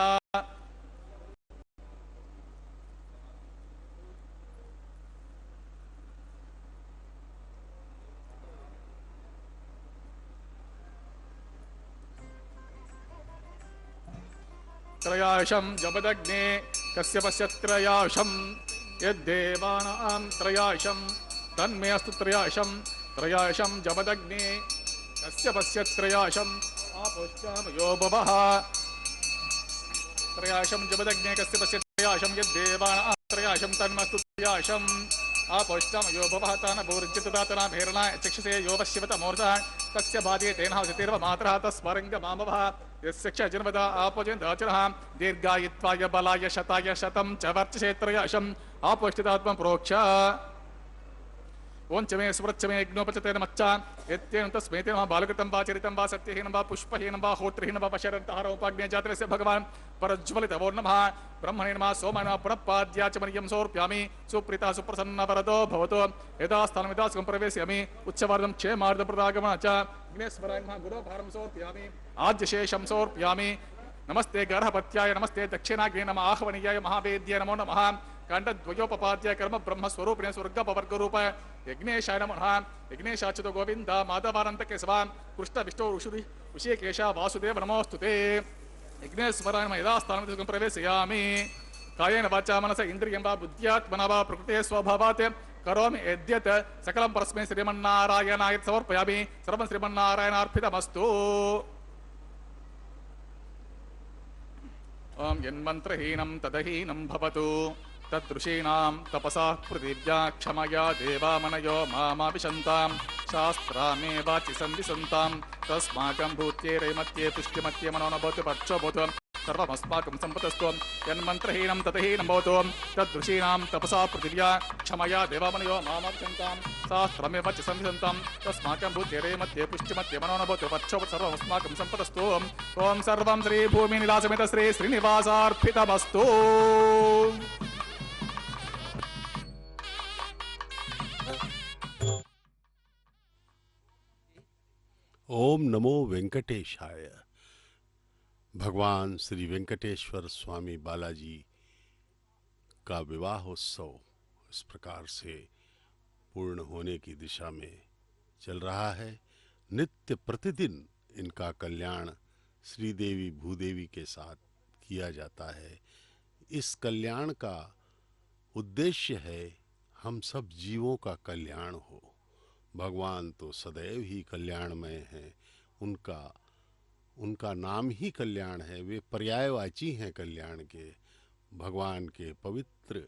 त्रयाशं जपदग्ने कश्यपस्य त्रयाशं यद्देवानां त्रयाशं तन्मे अस्तु त्रयाशं जपदग्ने कश्यपस्य त्रयाशं आपोष्टामयो भवः त्रयाशं जपदग्ने कश्यपस्य त्रयाशं यद्देवानां त्रयाशं तन्मस्तु त्रयाशं आपोष्टामयो भवः तान भूर्जितदातना भेरणा चक्षुषे यो वश्यवत मूर्धः तस्य बाधे तेन हवसितेर्व मातरः तस्मरङ्गमामवः यस्य क्षजन्मदा आपोजन्दाचरः दीर्घायित्वाय बलाय शताय शतं च वर्चसे त्रयाशम् आपोष्टितात्मं प्रोक्ष ओं च मे सुव्रच्च मे यज्ञोपचतेन मच्चा एतेन तस्मै तेन बालकृतं वा चरितं वा सत्यहीनं वा पुष्पहीनं वा होत्रहीनं वा पशरन्तहारोपाग्ने जातस्य भगवान् परज्वलितवो नमः ब्रह्मणे नमः सोमाय नमः पुनःपाद्या च मह्यं समर्पयामि सुप्रीता सुप्रसन्ना वरदो भवतु यदा स्थानमिदास्कं प्रवेशयामि उच्चवार्धं क्षेमार्धप्रदागमन च विघ्नेश्वराय नमः गुरोभारं समर्पयामि आद्यशेषं समर्पयामि नमस्ते गर्भपत्याय नमस्ते दक्षिणाग्ने नमः आह्वनीयाय महावेद्याय नमो नमः कांडद्वयोपपाद्य कर्म ब्रह्म स्वरूपिणे स्वर्गपवर्ग रूप यज्ञेशाय नमः यज्ञेशाच्युत गोविंद माधवानंत केशव कृष्ण विष्णु ऋषिकेश वासुदेव नमोस्तुते यज्ञेश्वराय नमः यदा स्थानं प्रवेशयामि कायेन वाचा मनसा इंद्रियं वा बुद्ध्यात्मना वा प्रकृते स्वभावात् करोमि यद्यत् सकलं परस्मै श्रीमन्नारायणाय समर्पयामि सर्वं श्रीमन्नारायणार्पितमस्तु ओम यन्मन्त्रहीनं तदहीनं भवतु तदृशीनां तपसा पृथिव्या क्षमया देवामनयो मामाविशन्तां शास्त्रामे वाचि सन्दिशन्तां तस्माकं भूत्ये मध्ये पुष्टिमध्ये मनो न भवतु पक्षो भवतु सर्वमस्माकं सम्पदस्तु यन्मन्त्रहीनं तदहीनं भवतु तदृशीनां तपसा पृथिव्या क्षमया देवामनयो मामाविशन्तां शास्त्रमे वाचि सन्दिशन्तां तस्माकं भूत्ये मध्ये पुष्टिमध्ये मनो न भवतु पक्षो सर्वमस्माकं सम्पदस्तु ओं सर्वं श्री भूमिनिलासमेत श्री श्रीनिवासार्पितमस्तु ओम नमो वेंकटेशाय। भगवान श्री वेंकटेश्वर स्वामी बालाजी का विवाहोत्सव इस प्रकार से पूर्ण होने की दिशा में चल रहा है। नित्य प्रतिदिन इनका कल्याण श्रीदेवी भूदेवी के साथ किया जाता है। इस कल्याण का उद्देश्य है हम सब जीवों का कल्याण हो। भगवान तो सदैव ही कल्याणमय हैं, उनका नाम ही कल्याण है, वे पर्यायवाची हैं कल्याण के। भगवान के पवित्र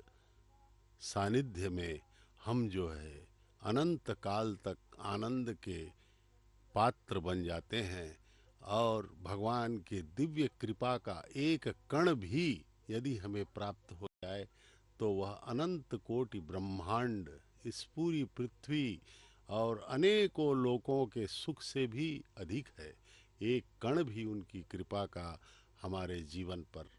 सानिध्य में हम जो है अनंत काल तक आनंद के पात्र बन जाते हैं और भगवान के दिव्य कृपा का एक कण भी यदि हमें प्राप्त हो जाए तो वह अनंत कोटि ब्रह्मांड, इस पूरी पृथ्वी और अनेकों लोकों के सुख से भी अधिक है। एक कण भी उनकी कृपा का हमारे जीवन पर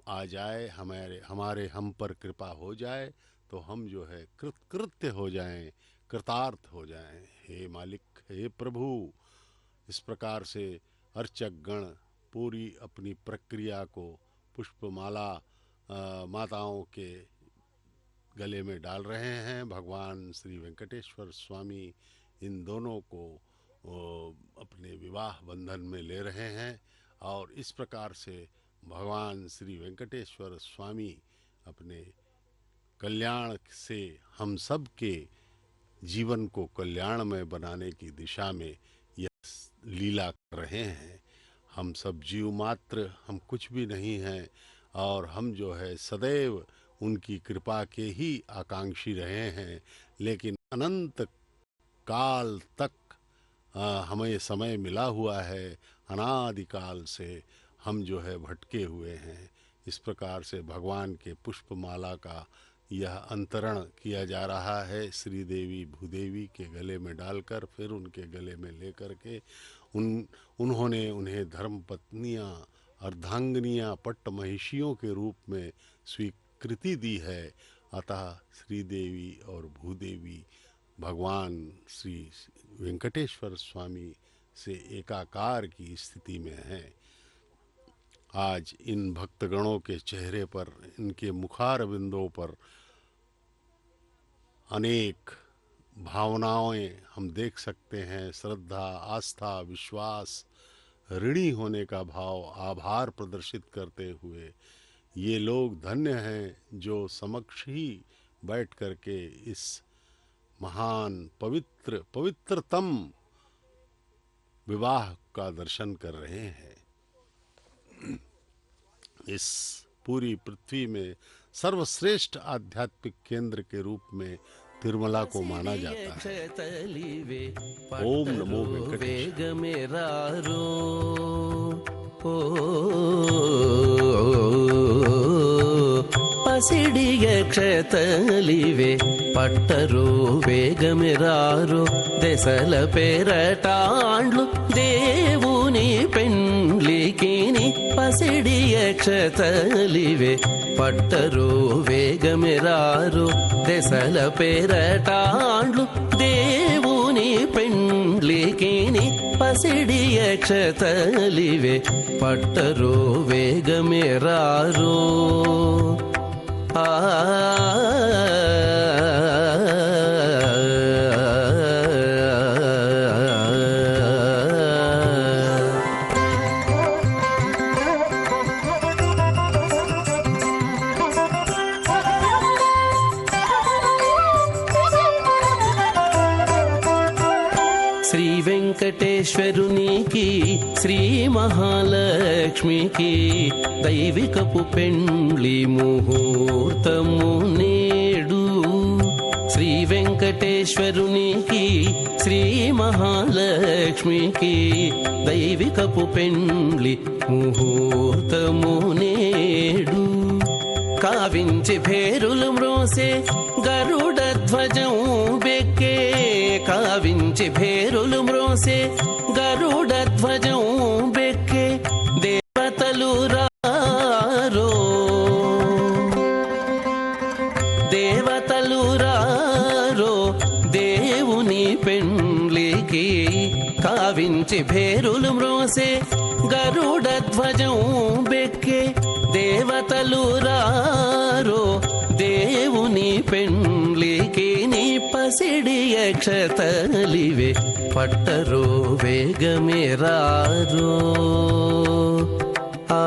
आ जाए, हम पर कृपा हो जाए तो हम जो है कृतकृत्य हो जाएं, कृतार्थ हो जाएं। हे मालिक, हे प्रभु, इस प्रकार से अर्चक गण पूरी अपनी प्रक्रिया को पुष्पमाला माताओं के गले में डाल रहे हैं। भगवान श्री वेंकटेश्वर स्वामी इन दोनों को अपने विवाह बंधन में ले रहे हैं और इस प्रकार से भगवान श्री वेंकटेश्वर स्वामी अपने कल्याण से हम सब के जीवन को कल्याणमय बनाने की दिशा में यह लीला कर रहे हैं। हम सब जीव मात्र, हम कुछ भी नहीं हैं और हम जो है सदैव उनकी कृपा के ही आकांक्षी रहे हैं, लेकिन अनंत काल तक हमें समय मिला हुआ है। अनादिकाल से हम जो है भटके हुए हैं। इस प्रकार से भगवान के पुष्पमाला का यह अंतरण किया जा रहा है। श्रीदेवी भूदेवी के गले में डालकर फिर उनके गले में लेकर के उन्होंने उन्हें धर्मपत्नियां, अर्धांगिनियां, पट्ट महिषियों के रूप में स्वीकृति दी है। अतः श्रीदेवी और भूदेवी भगवान श्री वेंकटेश्वर स्वामी से एकाकार की स्थिति में हैं। आज इन भक्तगणों के चेहरे पर, इनके मुखार बिंदों पर अनेक भावनाएं हम देख सकते हैं। श्रद्धा, आस्था, विश्वास, ऋणी होने का भाव, आभार प्रदर्शित करते हुए ये लोग धन्य हैं जो समक्ष ही बैठ करके इस महान पवित्रतम विवाह का दर्शन कर रहे हैं। इस पूरी पृथ्वी में सर्वश्रेष्ठ आध्यात्मिक केंद्र के रूप में तिरुमला को माना जाता है। ओम नमो वेंकटेश। పసిడిగ క్షతలివే పట్టరు వేగమిరారు దశల పేరటాండ్లు దేవుని పెండ్లికిని పసిడిగ క్షతలివే పట్టరు వేగమిరారు దశల పేరటాండ్లు దేవుని పెండ్లికిని పసిడిగ క్షతలివే పట్టరు వేగమిరారు శ్రీ వెంకటేశ్వరునికి శ్రీ మహాలక్ష్మికి దైవికపు పెండ్లి ముహూర్తము నేడు. శ్రీ వెంకటేశ్వరునికి శ్రీ మహాలక్ష్మికి దైవికపు పెండ్లి ముహూర్తము నేడు. కావించి భేరులు మ్రోసే గరుడ ధ్వజం బెక్కే, కావించి భేరులు మ్రోసే గరుడ ధ్వజం బెక్కే దేవతలు రారో, దేవతలు రారో దేవుని పెండ్లికి. కావించి భేరులు మ్రోసే గరుడ ధ్వజం బెక్కే దేవతలు రారో దేవుని పెండ్లికి. నీ పసిడి అక్షతలివే పట్టరో వేగమే రారో. ఆ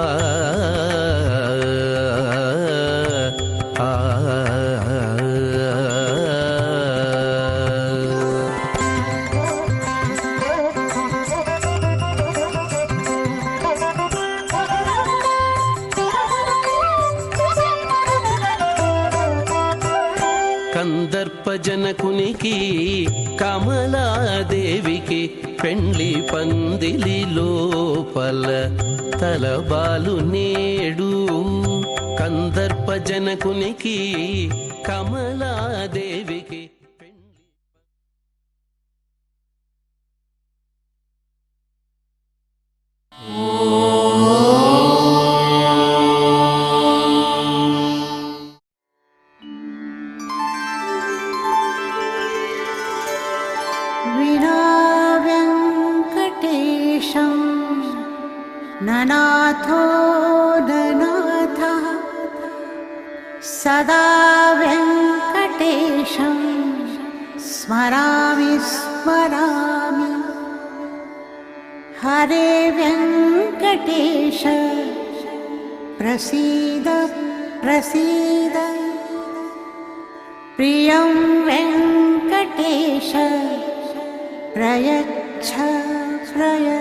కందర్ప జనకునికి కమలాదేవికి పెండ్లి పందిలి లోపల తలబాలు నేడు. కందర్ప జనకునికి కమలాదేవికి सदा वेङ्कटेशं स्मरामि स्मरामि। हरे वेङ्कटेश प्रसीद प्रसीद। प्रियं वेङ्कटेश प्रयच्छ प्रयच्छ।